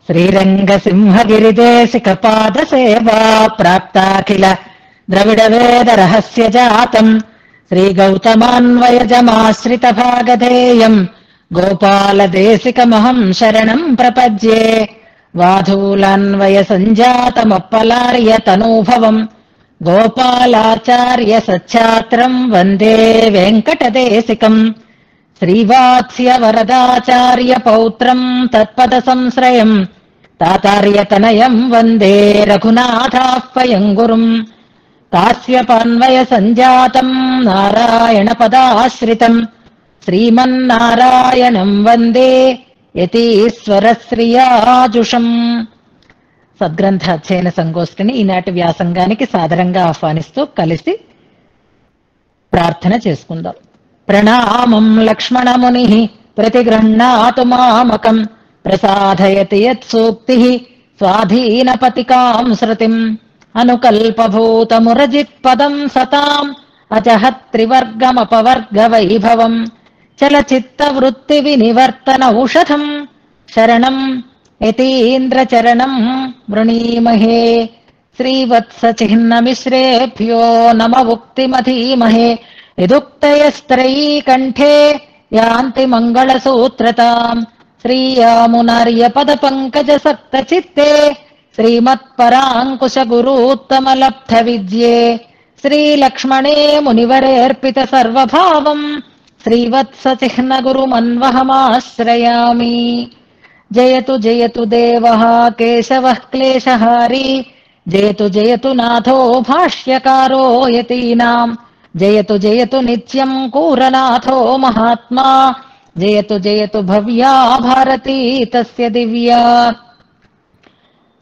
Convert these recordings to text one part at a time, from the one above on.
శ్రీరంగసింహగిరిదేశికపాదసేవా ప్రాప్తాఖిల ద్రవిడవేదరహస్యజాతం శ్రీగౌతమాన్వయజమాశ్రితభాగధేయం గోపాలదేశికమహం శరణం ప్రపద్యే. వాధూలాన్వయ సంజాతమప్పలార్య తనూభవం గోపాలాచార్య సచ్ఛాత్రం వందే వెంకటదేశికం. శ్రీవాత్స్య వరదాచార్య పౌత్రం తత్పద సంశ్రయం తాతార్యతనయం వందే రఘునాథాహ్వయం గురుం. కాశ్యపాన్వయ సంజాతం నారాయణ పదాశ్రితం శ్రీమన్నారాయణం వందే యతీశ్వర శ్రియాజుషం. సద్గ్రంథ అధ్యయన సంగోష్ఠిని ఈనాటి వ్యాసంగానికి సాదరంగా ఆహ్వానిస్తూ కలిసి ప్రార్థన చేసుకుందాం. ప్రణామం లక్ష్మణముని ప్రతిగృహ్ణాతు మామకం ప్రసాదయతి యత్సూక్తి స్వాధీనపతికాం శృతిం అనుకల్పభూతమురజిత్పదం సతాం అజహత్ త్రివర్గమపవర్గ వైభవం చలచిత్తవృత్తి వినివర్తన ఔషధం శరణం యతీంద్రచరణం వృణీమహే. శ్రీవత్సచిహ్నమిశ్రేభ్యో నమ ఉక్తిమధీమహే యదుక్తయస్త్రైకంఠే యాంతి మంగళసూత్రతాం. శ్రీయామునార్యపదపంకజసక్తచిత్తే శ్రీమత్పరాంకుశ గురూత్తమలబ్ధ విద్యే శ్రీలక్ష్మణే మునివరేర్పిత సర్వభావం శ్రీవత్సచిహ్న గురుమన్వహమాశ్రయామి. జయతు జయతు దేవః కేశవః క్లేశహారీ జయతు జయతు నాథో భాష్యకారో యతీనాం. జయతు జయతు నిత్యం కూరనాథో మహాత్మా జయతు జయతు భవ్యా భారతీ తస్య దివ్యా.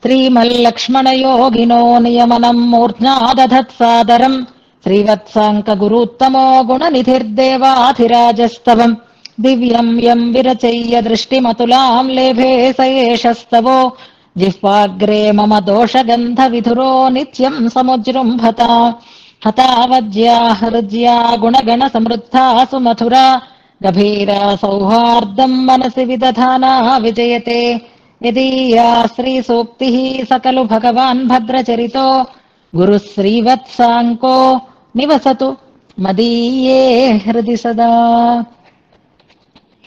శ్రీమల్లక్ష్మణయోగినో నియమనం మూర్ధ్నా దధత్సాదరం శ్రీవత్సాంక గురుత్తమో గుణనిధిర్దేవాధిరాజస్తవం దివ్యం యం విరచయ్య దృష్టిమతులాం లేభే సయేషస్తవో జిహ్వాగ్రే మమ దోషగంధ విధురో నిత్యం సముజృంభత. హతావజ్యా హృజ్యా గుణగణ సమృద్ధా సుమధురా గభీరా సౌహార్దం మనసి విదధానా విజయతే. యదీయా శ్రీసూక్తి సకలు భగవాన్ భద్రచరితో గురు శ్రీవత్సాంకో నివసతు మదీయే హృది సదా.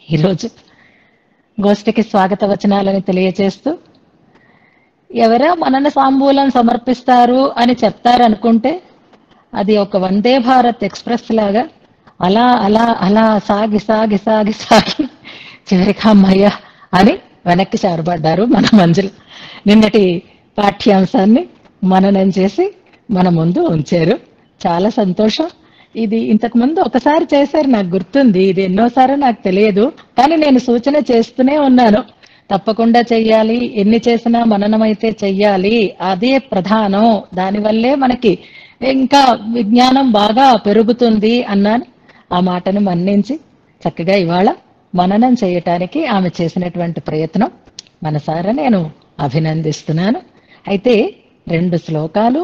ఈరోజు గోష్ఠికి స్వాగత వచనాలని తెలియచేస్తూ ఎవరో మనన సాంబూలం సమర్పిస్తారు అని చెప్తారనుకుంటే అది ఒక వందే భారత్ ఎక్స్ప్రెస్ లాగా అలా అలా అలా సాగి సాగి సాగి సాగి చివరికి అమ్మయ్య అని వెనక్కి చేరబడ్డారు మన మంజులు. నిన్నటి పాఠ్యాంశాన్ని మననం చేసి మన ముందు ఉంచారు. చాలా సంతోషం. ఇది ఇంతకు ముందు ఒకసారి చేశారు, నాకు గుర్తుంది. ఇది ఎన్నోసారో నాకు తెలియదు, కానీ నేను సూచన చేస్తూనే ఉన్నాను. తప్పకుండా చెయ్యాలి, ఎన్ని చేసినా మననమైతే చెయ్యాలి, అదే ప్రధానం, దానివల్లే మనకి ఇంకా విజ్ఞానం బాగా పెరుగుతుంది అన్నాను. ఆ మాటను మన్నించి చక్కగా ఇవాళ మననం చేయటానికి ఆమె చేసినటువంటి ప్రయత్నం మనసారా నేను అభినందిస్తున్నాను. అయితే 2 శ్లోకాలు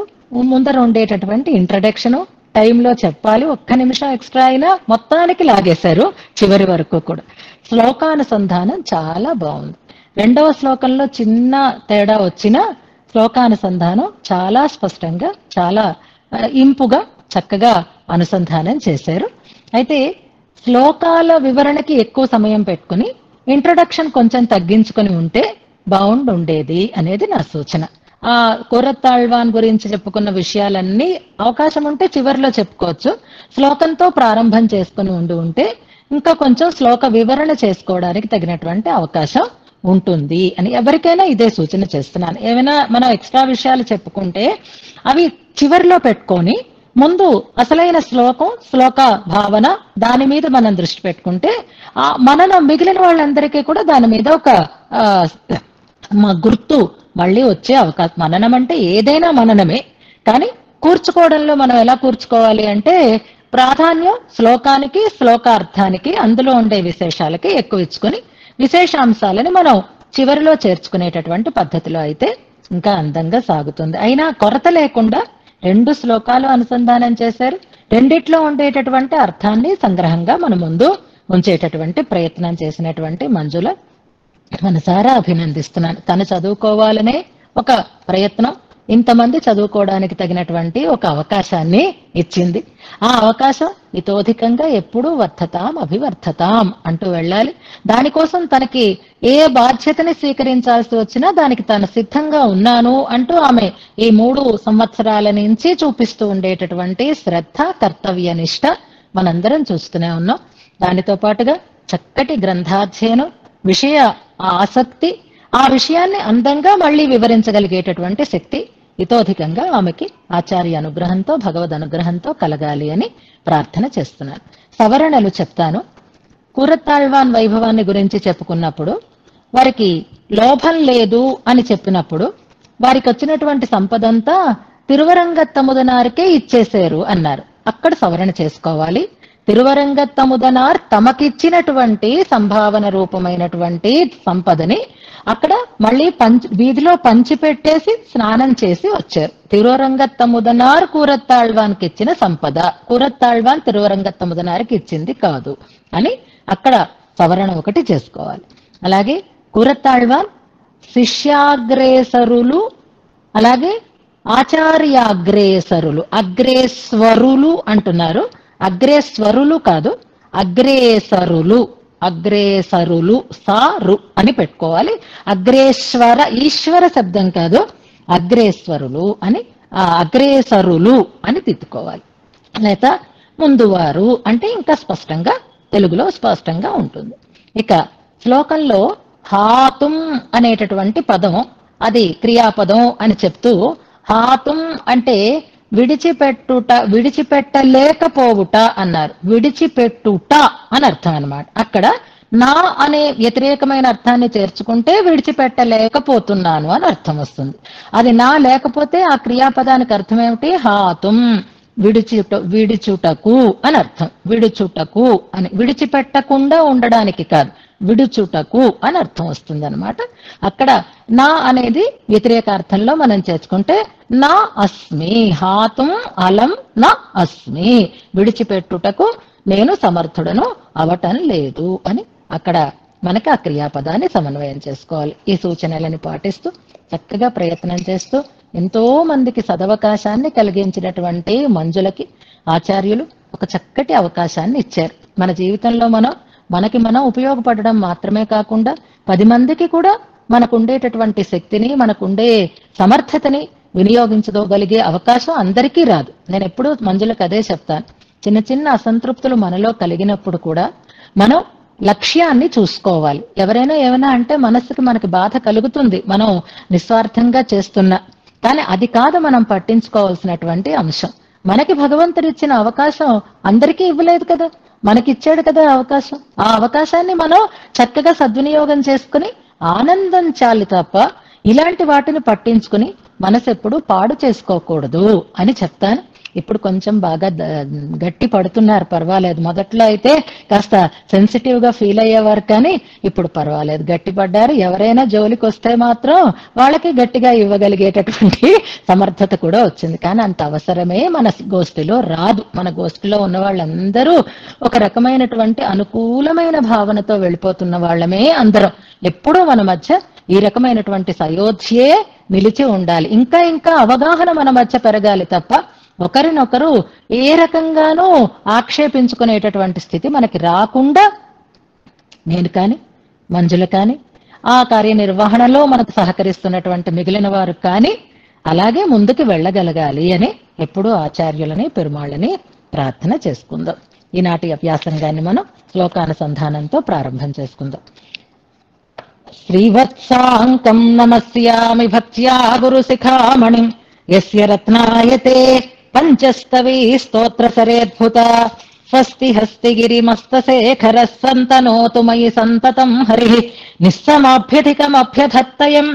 ముందర ఉండేటటువంటి ఇంట్రడక్షను టైంలో చెప్పాలి, ఒక్క నిమిషం ఎక్స్ట్రా అయినా మొత్తానికి లాగేశారు చివరి వరకు కూడా. శ్లోకానుసంధానం చాలా బాగుంది. 2వ శ్లోకంలో చిన్న తేడా వచ్చినా శ్లోకానుసంధానం చాలా స్పష్టంగా చాలా ఇంపుగా చక్కగా అనుసంధానం చేశారు. అయితే శ్లోకాల వివరణకి ఎక్కువ సమయం పెట్టుకుని ఇంట్రడక్షన్ కొంచెం తగ్గించుకొని ఉంటే బాగుండేది అనేది నా సూచన. ఆ కూరత్తాళ్వాన్ గురించి చెప్పుకున్న విషయాలన్నీ అవకాశం ఉంటే చివరిలో చెప్పుకోవచ్చు. శ్లోకంతో ప్రారంభం చేసుకుని ఉంటే ఇంకా కొంచెం శ్లోక వివరణ చేసుకోవడానికి తగినటువంటి అవకాశం ఉంటుంది అని ఎవరికైనా ఇదే సూచన చేస్తున్నాను. ఏమైనా మనం ఎక్స్ట్రా విషయాలు చెప్పుకుంటే అవి చివరిలో పెట్టుకొని ముందు అసలైన శ్లోకం, శ్లోక భావన, దాని మీద మనం దృష్టి పెట్టుకుంటే మనన మిగిలిన వాళ్ళందరికీ కూడా దాని మీద ఒక గుర్తు మళ్ళీ వచ్చే అవకాశం. మననం అంటే ఏదైనా మననమే, కానీ కూర్చుకోవడంలో మనం ఎలా కూర్చుకోవాలి అంటే ప్రాధాన్యం శ్లోకానికి, శ్లోకార్థానికి, అందులో ఉండే విశేషాలకి ఎక్కువ ఇచ్చుకొని విశేషాంశాలని మనం చివరిలో చేర్చుకునేటటువంటి పద్ధతిలో అయితే ఇంకా అందంగా సాగుతుంది. అయినా కొరత లేకుండా 2 శ్లోకాలు అనుసంధానం చేశారు. రెండిట్లో ఉండేటటువంటి అర్థాన్ని సంగ్రహంగా మన ముందు ఉంచేటటువంటి ప్రయత్నం చేసినటువంటి మంజుల మనసారా అభినందిస్తున్నాను. తను చదువుకోవాలనే ఒక ప్రయత్నం, ఇంతమంది చదువుకోవడానికి తగినటువంటి ఒక అవకాశాన్ని ఇచ్చింది. ఆ అవకాశం ఇతోధికంగా ఎప్పుడూ వర్ధతాం అభివర్ధతాం అంటూ వెళ్ళాలి. దానికోసం తనకి ఏ బాధ్యతని స్వీకరించాల్సి వచ్చినా దానికి తాను సిద్ధంగా ఉన్నాను అంటూ ఆమె ఈ 3 సంవత్సరాల నుంచి చూపిస్తూ ఉండేటటువంటి శ్రద్ధ, కర్తవ్యనిష్ట మనందరం చూస్తూనే ఉన్నాం. దానితో పాటుగా చక్కటి గ్రంథాధ్యయనం, విషయ ఆసక్తి, ఆ విషయాన్ని అందంగా మళ్ళీ వివరించగలిగేటటువంటి శక్తి ఇతోధికంగా ఆమెకి ఆచార్య అనుగ్రహంతో, భగవద్ అనుగ్రహంతో కలగాలి అని ప్రార్థన చేస్తున్నాను. సవరణలు చెప్తాను. కూరత్తాళ్వాన్ వైభవాన్ని గురించి చెప్పుకున్నప్పుడు వారికి లోభం లేదు అని చెప్పినప్పుడు వారికి వచ్చినటువంటి సంపదంతా తిరువరంగత్తముదనారికే ఇచ్చేశారు అన్నారు. అక్కడ సవరణ చేసుకోవాలి. తిరువరంగత్తముదనార్ తమకిచ్చినటువంటి సంభావన రూపమైనటువంటి సంపదని అక్కడ మళ్ళీ వీధిలో పంచిపెట్టేసి స్నానం చేసి వచ్చారు. తిరువరంగత్తముదనార్ కూరత్తాళ్వాన్కి ఇచ్చిన సంపద, కూరత్తాళ్వాన్ తిరువరంగత్తముదనార్కి ఇచ్చింది కాదు అని అక్కడ సవరణ ఒకటి చేసుకోవాలి. అలాగే కూరత్తాళ్వాన్ శిష్యాగ్రేసరులు, అలాగే ఆచార్యాగ్రేసరులు, అగ్రేస్వరులు అంటున్నారు. అగ్రేస్వరులు కాదు, అగ్రేసరులు, అగ్రేసరులు సారు అని పెట్టుకోవాలి. అగ్రేశ్వర, ఈశ్వర శబ్దం కాదు, అగ్రేశ్వరులు అని, అగ్రేసరులు అని తిట్టుకోవాలి. లేదా ముందువారు అంటే ఇంకా స్పష్టంగా తెలుగులో స్పష్టంగా ఉంటుంది. ఇక శ్లోకంలో హాతుం అనేటటువంటి పదం, అది క్రియాపదం అని చెప్తూ, హాతుం అంటే విడిచిపెట్టుట, విడిచిపెట్టలేకపోవుట అన్నారు. విడిచిపెట్టుట అని అర్థం అన్నమాట. అక్కడ నా అనే వ్యతిరేకమైన అర్థాన్ని చేర్చుకుంటే విడిచిపెట్టలేకపోతున్నాను అని అర్థం వస్తుంది. అది నా లేకపోతే ఆ క్రియాపదానికి అర్థం ఏమిటి? హాతుం, విడిచుటకు అని అర్థం. విడిచుటకు అని, విడిచిపెట్టకుండా ఉండడానికి కాదు, విడుచుటకు అని అర్థం వస్తుంది అనమాట. అక్కడ నా అనేది వ్యతిరేక అర్థంలో మనం చేర్చుకుంటే నా అస్మి, హాతుం అలం నా అస్మి, విడిచిపెట్టుటకు నేను సమర్థుడను అవటం లేదు అని అక్కడ మనకి ఆ క్రియాపదాన్ని సమన్వయం చేసుకోవాలి. ఈ సూచనలని పాటిస్తూ చక్కగా ప్రయత్నం చేస్తూ ఎంతో మందికి సదవకాశాన్ని కలిగించినటువంటి మంజులకి ఆచార్యులు ఒక చక్కటి అవకాశాన్ని ఇచ్చారు. మన జీవితంలో మనకి మనం ఉపయోగపడడం మాత్రమే కాకుండా 10 మందికి కూడా మనకుండేటటువంటి శక్తిని, మనకుండే సమర్థతని వినియోగించుకోగలిగే అవకాశం అందరికీ రాదు. నేను ఎప్పుడూ మంజులకు అదే చెప్తాను. చిన్న చిన్న అసంతృప్తులు మనలో కలిగినప్పుడు కూడా మనం లక్ష్యాన్ని చూసుకోవాలి. ఎవరైనా ఏమైనా అంటే మనకి బాధ కలుగుతుంది, మనం నిస్వార్థంగా చేస్తున్నా. కానీ అది కాదు మనం పట్టించుకోవాల్సినటువంటి అంశం. మనకి భగవంతుడిచ్చిన అవకాశం అందరికీ ఇవ్వలేదు కదా, మనకిచ్చాడు కదా అవకాశం. ఆ అవకాశాన్ని మనం చక్కగా సద్వినియోగం చేసుకుని ఆనందించాలి తప్ప ఇలాంటి వాటిని పట్టించుకుని మనసు ఎప్పుడు పాడు చేసుకోకూడదు అని చెప్తాను. ఇప్పుడు కొంచెం బాగా గట్టి పడుతున్నారు, పర్వాలేదు. మొదట్లో అయితే కాస్త సెన్సిటివ్ గా ఫీల్ అయ్యేవారు, కానీ ఇప్పుడు పర్వాలేదు, గట్టి పడ్డారు. ఎవరైనా జోలికి వస్తే మాత్రం వాళ్ళకి గట్టిగా ఇవ్వగలిగేటటువంటి సమర్థత కూడా వచ్చింది. కానీ అంత అవసరమే మన గోష్ఠిలో రాదు. మన గోష్ఠిలో ఉన్న వాళ్ళందరూ ఒక రకమైనటువంటి అనుకూలమైన భావనతో వెళ్ళిపోతున్న వాళ్ళమే అందరం. ఎప్పుడూ మన మధ్య ఈ రకమైనటువంటి సయోధ్యే నిలిచి ఉండాలి. ఇంకా ఇంకా అవగాహన మన మధ్య పెరగాలి తప్ప ఒకరినొకరు ఏ రకంగానూ ఆక్షేపించుకునేటటువంటి స్థితి మనకి రాకుండా నేను కానీ, మంజుల కానీ, ఆ కార్యనిర్వహణలో మనకు సహకరిస్తున్నటువంటి మిగిలిన వారు కానీ అలాగే ముందుకు వెళ్ళగలగాలి అని ఎప్పుడూ ఆచార్యులని, పెరుమాళ్ళని ప్రార్థన చేసుకుందాం. ఈనాటి అభ్యాసంగాన్ని మనం శ్లోకానుసంధానంతో ప్రారంభం చేసుకుందాం. శ్రీవత్సాంకం నమస్యామి భక్త్యా గురుశిఖామణిం యస్య రత్నాయతే పంచస్తవీ స్తోత్ర సరేద్భుత స్వస్తి హస్తిగిరిమస్తశేఖర సంతనోతు మయి సంతతం హరి నిస్సమాభ్యధికమభ్యధత్తయం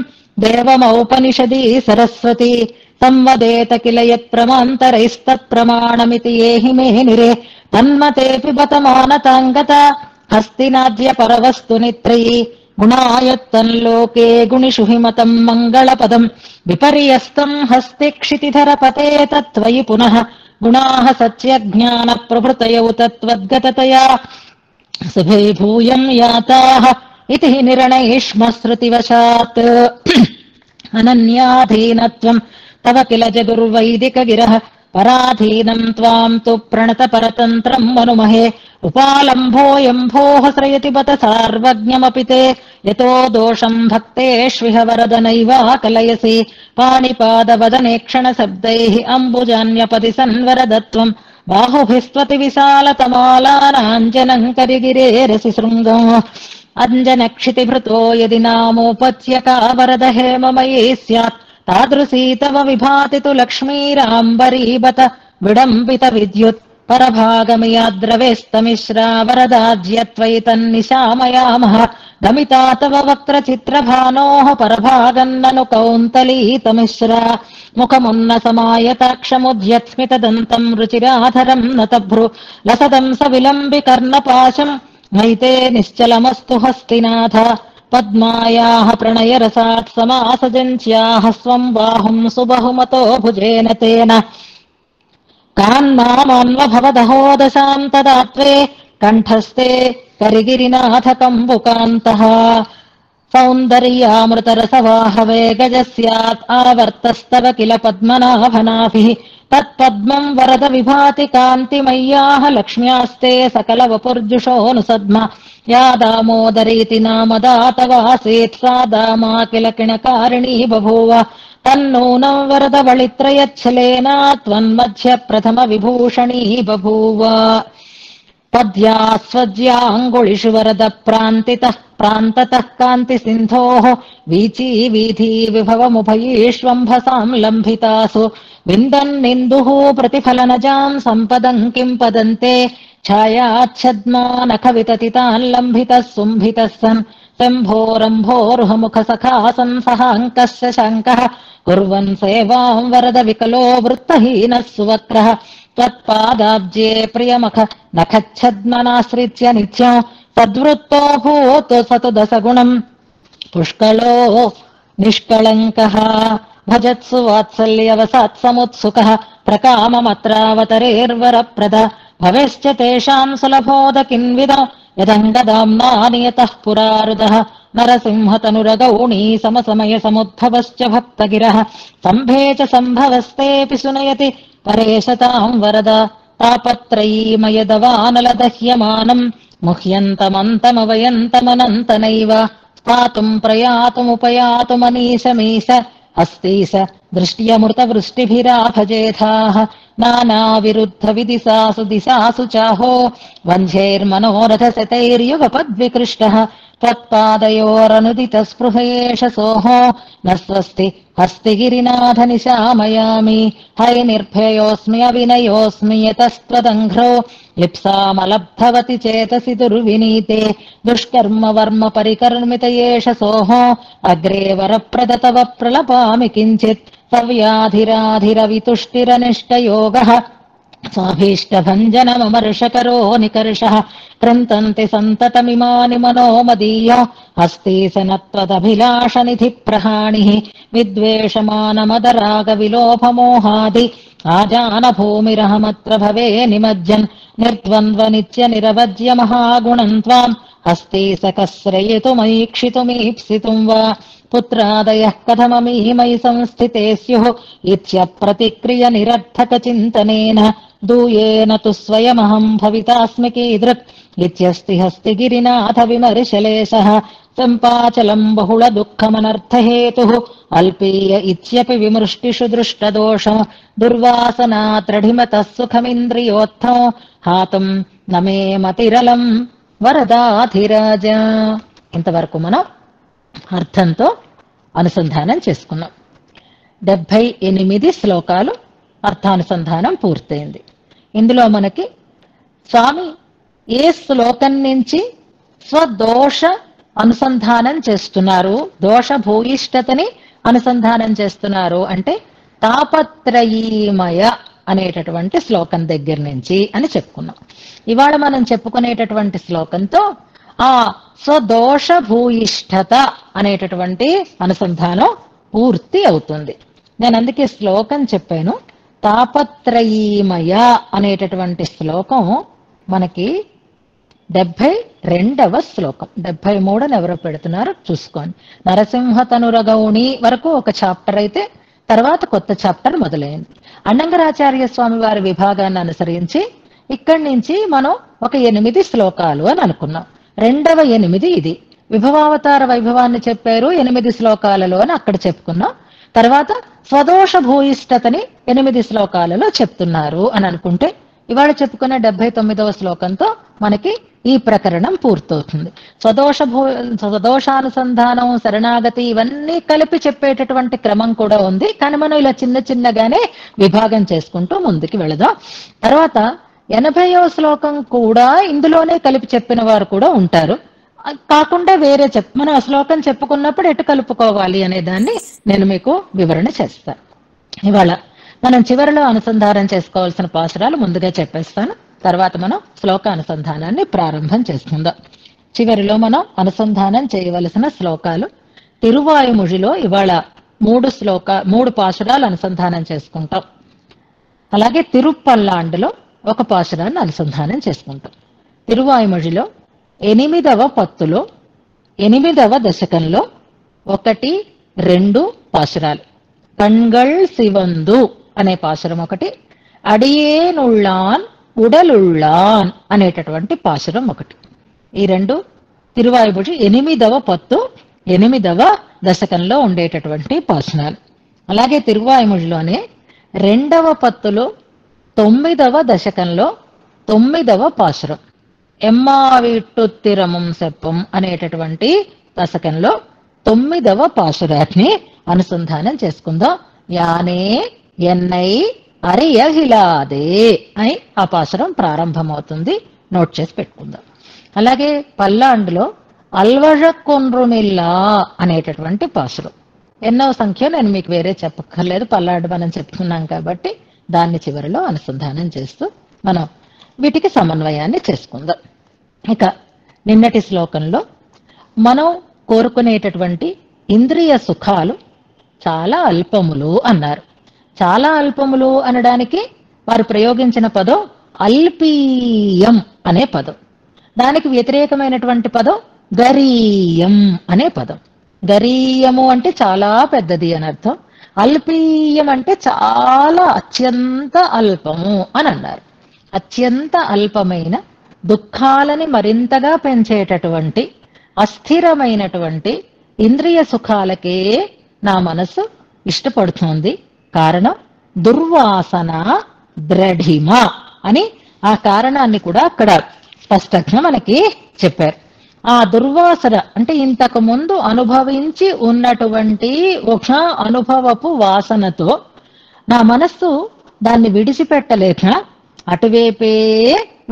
దేవమౌపనిషది సరస్వతి సంవదేత కిల యత్ప్రమాంతరైస్తత్ప్రమాణమితి ఏహి మే నిరే తన్మతే పిబత మానతాంగత హస్తినాద్య పరవస్తు నిత్రయీ గుణాయత్తన్లోకే గుణిషు హిమతం మంగళపదం విపర్యస్తం హస్తి క్షితిధరపతే తత్వయి పునః గుణాః సత్యజ్ఞాన ప్రభృతయౌ తత్వద్గతతయా శుభే భూయం యాతాః इति निर्णयेष्मश्रुतिवशात् अनन्याधीनत्वं तव किल जगुर्वैदिकगिरः पराधीनं त्वां तु प्रणतपरतन्त्रं मनुमहे उपालम्भोऽयम्भोः श्रयति बत सार्वज्ञमपि ते यतो दोषं भक्तेष्विह वरद नैव कलयसि पाणिपादवदने क्षणशब्दैः अम्बुजान्यपदि सन्वरदत्वम् बाहुभिस्त्वति विशालतमालानाञ्जनं करिगिरेरसि शृङ्गम् अञ्जनक्षितिभृतो यदि नामोपत्यका वरद हेममयी स्यात् तादृशी तव विभाति तु लक्ष्मीराम्बरीबत विडम्बित विद्युत् परभागमियाद्रवेस्तमिश्रा वरदाज्यत्वयि तन्निशामयामः गमिता तव वक्त्रचित्रभानोः परभागन्ननु कौन्तलीतमिश्रा मुखमुन्नसमायताक्षमुद्यत्स्मितदन्तम् रुचिराधरम् नतभ्रु लसदम् स विलम्बि कर्णपाशम् नैते निश्चलमस्तु हस्तिनाथ पद्मायाः प्रणयरसात् समासजन्त्याः स्वम् बाहुम् सुबहुमतो भुजेन तेन कान्नामान्वभवदहो दशाम् तदा त्वे कण्ठस्थे करिगिरिनाथ कम्बुकान्तः सौन्दर्यामृतरसवाहवे गजस्यात् आवर्तस्तव किल पद्मनाभनाभिः तत्पद्मम् वरद विभाति कान्तिमय्याः लक्ष्म्यास्ते सकलवपुर्जुषोऽनुसद्म या दामोदरीति नाम दातवासीत् सा दामा किल किणकारिणी बभूव तन्नूनम् वरद वळित्रयच्छलेन त्वन्मध्य प्रथम विभूषणी बभूव पद्यास्वज्याङ्गुलिषु वरद प्रान्ततः कान्तिसिन्धोः वीची वीथी विभवमुभयीष्वम्भसाम् लम्भितासु विन्दन्निन्दुः प्रतिफलनजाम् सम्पदम् किम् पदन्ते छायाच्छद्मानखविततितान् लम्भितः सुम्भितः सन् शम्भोरम्भोरुहमुखसखा संसहाङ्कस्य शङ्कः कुर्वन् सेवाम् वरद विकलो वृत्तहीनः सुवक्रः त्वत्पादाब्जे प्रियमख नखच्छद्मनाश्रित्य नित्यम् तद्वृत्तो भूतो सतु दशगुणम् पुष्कलो निष्कळङ्कः भजत्सु वात्सल्यवसात्समुत्सुकः प्रकाममत्रावतरेर्वरप्रद भवेश्च तेषाम् सुलभोदकिन्विद यदङ्गदाम्ना नियतः पुरारुदः नरसिंहतनुरगौणी समसमय समुद्भवश्च भक्तगिरः सम्भे च सम्भवस्तेऽपि सुनयति परेशताम् वरद तापत्रयीमयदवानलदह्यमानम् मुह्यन्तमन्तमवयन्तमनन्तनैव स्थातुम् प्रयातुमुपयातुमनीशमीश अस्तीश दृष्ट्यमृतवृष्टिभिराभजेथाः नानाविरुद्धविदिशासु दिशासु चाहो वह्नैर्मनोरथशतैर्युगपद्विकृष्टः त्वत्पादयोरनुदितस्पृहयेष सोहो न स्वस्ति हस्तिगिरिनाथ निशामयामि हैनिर्भयोऽस्मि अविनयोऽस्मि यतस्त्वदङ्घ्रो लिप्सामलब्धवति चेतसि दुर्विनीते दुष्कर्म वर्म परिकर्मित एष सोहो अग्रे वरप्रद तव प्रलपामि किञ्चित् सव्याधिराधिरवितुष्टिरनिष्टयोगः स्वाभीष्टभञ्जनममर्षकरो निकर्षः कृन्तन्ति सन्ततमिमानि मनो मदीय हस्ती स न त्वदभिलाषनिधिप्रहाणिः विद्वेषमानमदरागविलोभमोहादि आजानभूमिरहमत्र भवे निमज्जन् निर्द्वन्द्वनित्य निरवज्य महागुणम् त्वाम् हस्ती स कस्रयितुमैक्षितुमीप्सितुम् वा पुत्रादयः कथममीमयि संस्थिते स्युः इत्यप्रतिक्रिय निरर्थकचिन्तनेन दूयेन तु स्वयमहम् भवितास्मि कीदृक् इत्यस्ति हस्तिगिरिनाथ विमर्शलेशः सम्पाचलम् बहुलदुःखमनर्थहेतुः अल्पीय इत्यपि विमृष्टिषु दृष्टदोष दुर्वासनात्रढिमतः सुखमिन्द्रियोत्थो हातुम् न मे मतिरलम् వరదాధిరాజ. ఇంతవరకు మనం అర్థంతో అనుసంధానం చేసుకున్నాం. 78 శ్లోకాలు అర్థానుసంధానం పూర్తయింది. ఇందులో మనకి స్వామి ఏ శ్లోకం నుంచి స్వదోష అనుసంధానం చేస్తున్నారు, దోష భూయిష్టతని అనుసంధానం చేస్తున్నారు అంటే తాపత్రయీమయ అనేటటువంటి శ్లోకం దగ్గర నుంచి అని చెప్పుకున్నాం. ఇవాళ మనం చెప్పుకునేటటువంటి శ్లోకంతో ఆ స్వదోష భూయిష్టత అనేటటువంటి అనుసంధానం పూర్తి అవుతుంది. నేను అందుకే శ్లోకం చెప్పాను. తాపత్రయీమయ అనేటటువంటి శ్లోకం మనకి 72వ శ్లోకం. 73 ఎవరో పెడుతున్నారు చూసుకోండి. నరసింహ తనురగౌణి వరకు ఒక చాప్టర్ అయితే తర్వాత కొత్త చాప్టర్ మొదలైంది. అన్నంగరాచార్య స్వామి వారి విభాగాన్ని అనుసరించి ఇక్కడి నుంచి మనం ఒక 8 శ్లోకాలు అని అనుకున్నాం. 2వ 8 ఇది. విభవావతార వైభవాన్ని చెప్పారు 8 శ్లోకాలలో అని అక్కడ చెప్పుకున్నాం. తర్వాత స్వదోష భూయిష్టతని 8 శ్లోకాలలో చెప్తున్నారు అని అనుకుంటే ఇవాళ చెప్పుకున్న 79వ శ్లోకంతో మనకి ఈ ప్రకరణం పూర్తవుతుంది. స్వదోషానుసంధానం, శరణాగతి ఇవన్నీ కలిపి చెప్పేటటువంటి క్రమం కూడా ఉంది. కానీ మనం ఇలా చిన్నగానే విభాగం చేసుకుంటూ ముందుకు వెళదాం. తర్వాత 80వ శ్లోకం కూడా ఇందులోనే కలిపి చెప్పిన వారు కూడా ఉంటారు. కాకుండా వేరే మనం ఆ శ్లోకం చెప్పుకున్నప్పుడు ఎటు కలుపుకోవాలి అనే దాన్ని నేను మీకు వివరణ చేస్తాను. ఇవాళ మనం చివరిలో అనుసంధానం చేసుకోవాల్సిన పాసురాలు ముందుగా చెప్పేస్తాను. తర్వాత మనం శ్లోక అనుసంధానాన్ని ప్రారంభం చేసుకుందాం. చివరిలో మనం అనుసంధానం చేయవలసిన శ్లోకాలు తిరువాయుముడిలో ఇవాళ 3 పాసురాలు అనుసంధానం చేసుకుంటాం. అలాగే తిరుపల్లాండులో ఒక పాసురాన్ని అనుసంధానం చేసుకుంటాం. తిరువాయుముడిలో 8వ పత్తులో 8వ దశకంలో 1, 2 పాసురాలు. కణ్గళ్ శివందు అనే పాసురం ఒకటి, అడియేనుళ్ళాన్ ఉడలుళ్ళాన్ అనేటటువంటి పాసురం ఒకటి. ఈ 2 తిరువాయుముడి 8వ పత్తు 8వ దశకంలో ఉండేటటువంటి పాసురాలు. అలాగే తిరువాయుముడిలోనే 2వ పత్తులో 9వ దశకంలో 9వ పాసురం ఎమ్మావిట్టుత్తిరమం సెప్పం అనేటటువంటి దశకంలో 9వ పాసురాన్ని అనుసంధానం చేసుకుందాం. యానే ఎన్నై అరియహిలాదే అని ఆ పాసురం ప్రారంభమవుతుంది. నోట్ చేసి పెట్టుకుందాం. అలాగే పల్లాండులో అల్వజకొండ్రుమిల్లా అనేటటువంటి పాసురం. ఎన్నో సంఖ్య నేను మీకు వేరే చెప్పక్కర్లేదు, పల్లాండు మనం చెప్పుకున్నాం కాబట్టి దాన్ని చివరిలో అనుసంధానం చేస్తూ మనం వీటికి సమన్వయాన్ని చేసుకుందాం. ఇక నిన్నటి శ్లోకంలో మనం కోరుకునేటటువంటి ఇంద్రియ సుఖాలు చాలా అల్పములు అన్నారు. చాలా అల్పములు అనడానికి వారు ప్రయోగించిన పదం అల్పీయం అనే పదం. దానికి వ్యతిరేకమైనటువంటి పదం గరీయం అనే పదం. గరీయము అంటే చాలా పెద్దది అని అర్థం. అల్పీయం అంటే చాలా అత్యంత అల్పము అని అన్నారు. అత్యంత అల్పమైన దుఃఖాలని మరింతగా పెంచేటటువంటి అస్థిరమైనటువంటి ఇంద్రియ సుఖాలకే నా మనసు ఇష్టపడుతోంది. కారణం దుర్వాసన ద్రఢిమ అని ఆ కారణాన్ని కూడా అక్కడ స్పష్టంగా మనకి చెప్పారు. ఆ దుర్వాసన అంటే ఇంతకు ముందు అనుభవించి ఉన్నటువంటి ఒక అనుభవపు వాసనతో నా మనస్సు దాన్ని విడిచిపెట్టలేక అటువైపే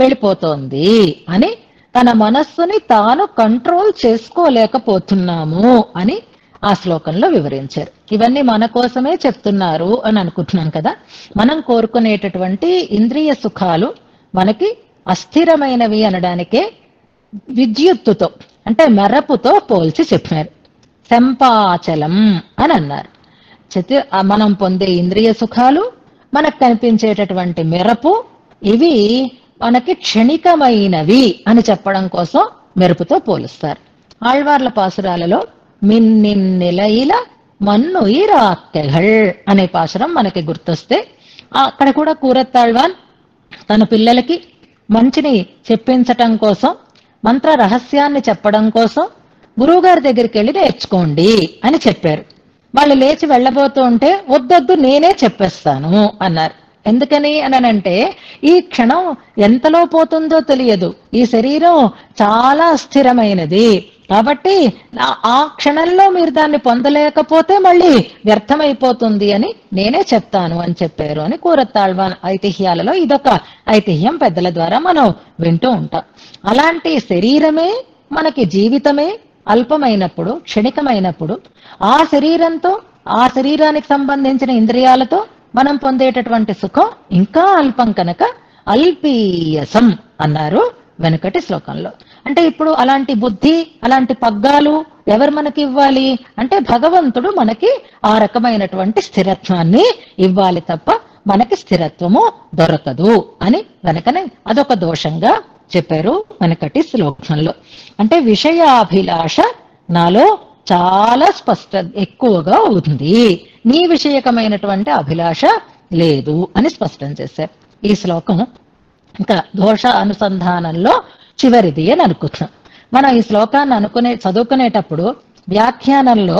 వెళ్ళిపోతోంది అని తన మనస్సుని తాను కంట్రోల్ చేసుకోలేకపోతున్నాము అని ఆ శ్లోకంలో వివరించారు. ఇవన్నీ మన కోసమే చెప్తున్నారు అని అనుకుంటున్నాం కదా. మనం కోరుకునేటటువంటి ఇంద్రియ సుఖాలు మనకి అస్థిరమైనవి అనడానికే విద్యుత్తుతో అంటే మెరపుతో పోల్చి చెప్పారు. శంపాచలం అని అన్నారు. మనం పొందే ఇంద్రియ సుఖాలు, మనకు కనిపించేటటువంటి మెరపు, ఇవి మనకి క్షణికమైనవి అని చెప్పడం కోసం మెరుపుతో పోలుస్తారు. ఆళ్వార్ల పాసురాలలో మిన్నిల మన్ను ఈరాక్కెగళ్ అనే పాసురం మనకి గుర్తొస్తే అక్కడ కూడా కూరత్తాళ్వాన్ తన పిల్లలకి మంచిని చెప్పించటం కోసం, మంత్ర రహస్యాన్ని చెప్పడం కోసం గురువుగారి దగ్గరికి వెళ్ళి నేర్చుకోండి అని చెప్పారు. వాళ్ళు లేచి వెళ్ళబోతూ ఉంటే వద్దొద్దు నేనే చెప్పేస్తాను అన్నారు. ఎందుకని అనంటే ఈ క్షణం ఎంతలో పోతుందో తెలియదు, ఈ శరీరం చాలా స్థిరమైనది కాబట్టి ఆ క్షణంలో మీరు దాన్ని పొందలేకపోతే మళ్ళీ వ్యర్థమైపోతుంది అని నేనే చెప్తాను అని చెప్పారు అని కూరత్తాళ్వాన్ ఐతిహ్యాలలో ఇదొక ఐతిహ్యం పెద్దల ద్వారా మనం వింటూ ఉంటాం. అలాంటి శరీరమే మనకి జీవితమే అల్పమైనప్పుడు, క్షణికమైనప్పుడు ఆ శరీరంతో ఆ శరీరానికి సంబంధించిన ఇంద్రియాలతో మనం పొందేటటువంటి సుఖం ఇంకా అల్పం కనుక అల్పీయసం అన్నారు వెనుకటి శ్లోకంలో. అంటే ఇప్పుడు అలాంటి బుద్ధి, అలాంటి పగ్గాలు ఎవరు మనకి ఇవ్వాలి అంటే భగవంతుడు మనకి ఆ రకమైనటువంటి స్థిరత్వాన్ని ఇవ్వాలి తప్ప మనకి స్థిరత్వము దొరకదు అని వెనకనే అదొక దోషంగా చెప్పారు వెనకటి శ్లోకంలో. అంటే విషయాభిలాష నాలో చాలా ఎక్కువగా ఉంది, నీ విషయకమైనటువంటి అభిలాష లేదు అని స్పష్టం చేశారు. ఈ శ్లోకం ఇంకా దోష అనుసంధానంలో చివరిది అని అనుకుంటున్నాం. మనం ఈ శ్లోకాన్ని చదువుకునేటప్పుడు వ్యాఖ్యానంలో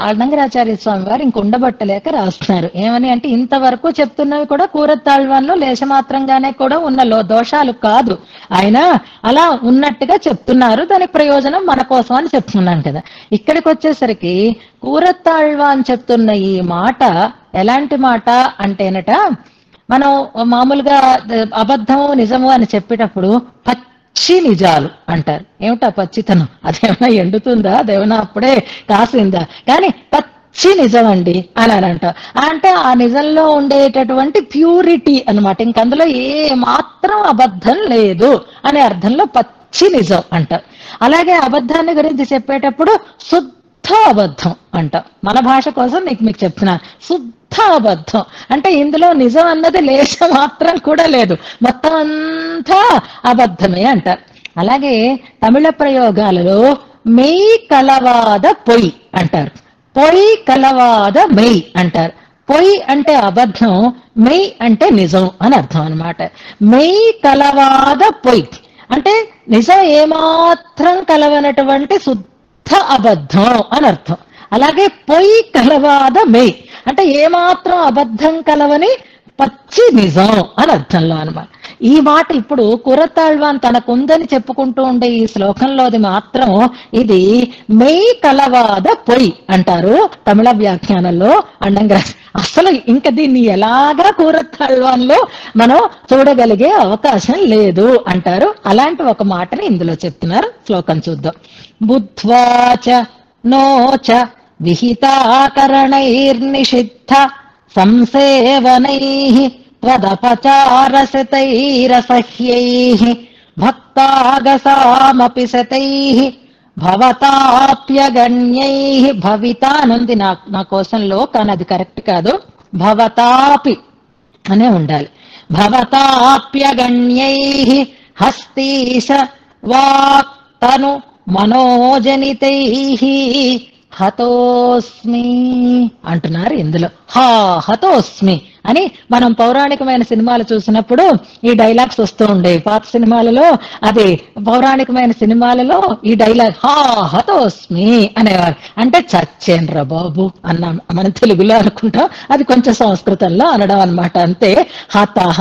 అనంగరాచార్య స్వామి వారు ఇంక ఉండబట్టలేక రాస్తున్నారు. ఏమని అంటే, ఇంతవరకు చెప్తున్నవి కూడా కూరత్తాళ్వాన్లో లేశమాత్రంగానే కూడా ఉన్న దోషాలు కాదు, ఆయన అలా ఉన్నట్టుగా చెప్తున్నారు, దానికి ప్రయోజనం మన కోసం అని చెప్తున్నాం కదా. ఇక్కడికి వచ్చేసరికి కూరత్తాళ్వాన్ చెప్తున్న ఈ మాట ఎలాంటి మాట అంటేనట, మనం మామూలుగా అబద్ధము నిజము అని చెప్పేటప్పుడు పచ్చి నిజాలు అంటారు. ఏమిటా పచ్చితనం? అదేమన్నా ఎండుతుందా? అదేమన్నా అప్పుడే కాసిందా? కానీ పచ్చి నిజం అండి అని అంట. అంటే ఆ నిజంలో ఉండేటటువంటి ప్యూరిటీ అన్నమాట, ఇంకందులో ఏ మాత్రం అబద్ధం లేదు అనే అర్థంలో పచ్చి నిజం అంటారు. అలాగే అబద్ధాన్ని గురించి చెప్పేటప్పుడు శుద్ధ అబద్ధం అంట. మన భాష కోసం మీకు చెప్తున్నాను, శుద్ధ అబద్ధం అంటే ఇందులో నిజం అన్నది లేశ మాత్రం కూడా లేదు, మొత్తం అంతా అబద్ధమే అంటారు. అలాగే తమిళ ప్రయోగాలలో మెయ్ కలవాద పొయ్ అంటారు, పొయ్ కలవాద మెయ్ అంటారు. పొయ్ అంటే అబద్ధం, మెయ్ అంటే నిజం అని అర్థం అనమాట. మెయ్ కలవాద పొయ్ అంటే నిజం ఏమాత్రం కలవనటువంటి శుద్ధ అబద్ధం అని అర్థం. అలాగే పొయ్ కలవాద మెయ్ అంటే ఏమాత్రం అబద్ధం కలవని పచ్చి నిజం అని అర్థంలో అనమాట. ఈ మాట ఇప్పుడు కూరత్తాళ్వాన్ తనకుందని చెప్పుకుంటూ ఉండే ఈ శ్లోకంలోది మాత్రం ఇది మెయ్ కలవాద పొయ్ అంటారు తమిళ వ్యాఖ్యానంలో అండంగా. అసలు ఇంకా దీన్ని ఎలాగా కూరత్తాళ్వాన్లో మనం చూడగలిగే అవకాశం లేదు అంటారు. అలాంటి ఒక మాటని ఇందులో చెప్తున్నారు. శ్లోకం చూద్దాం. బుద్ధ్వాచ నోచ విహితాకరణైర్నిషిద్ధ సంసేవనైః త్వదపచారశతైరసహ్యైః భక్తాగసామపి శతైః భవతాప్యగణ్యైః. భవితా అనుంది నా కోసంలో, కానీ అది కరెక్ట్ కాదు, భవతాపి అనే ఉండాలి. భవతాప్యగణ్యైః హస్తీశ వాక్తను మనోజనితైః హతోస్మి అంటున్నారు ఇందులో. హతోస్మి అని మనం పౌరాణికమైన సినిమాలు చూసినప్పుడు ఈ డైలాగ్స్ వస్తూ ఉండేవి. పాత సినిమాలలో, అది పౌరాణికమైన సినిమాలలో ఈ డైలాగ్ హతోస్మి అనేవారు. అంటే చచ్చేన్రా బాబు అన్నాం మన తెలుగులో అనుకుంటాం, అది కొంచెం సంస్కృతంలో అనడం అనమాట. అంతే. హతః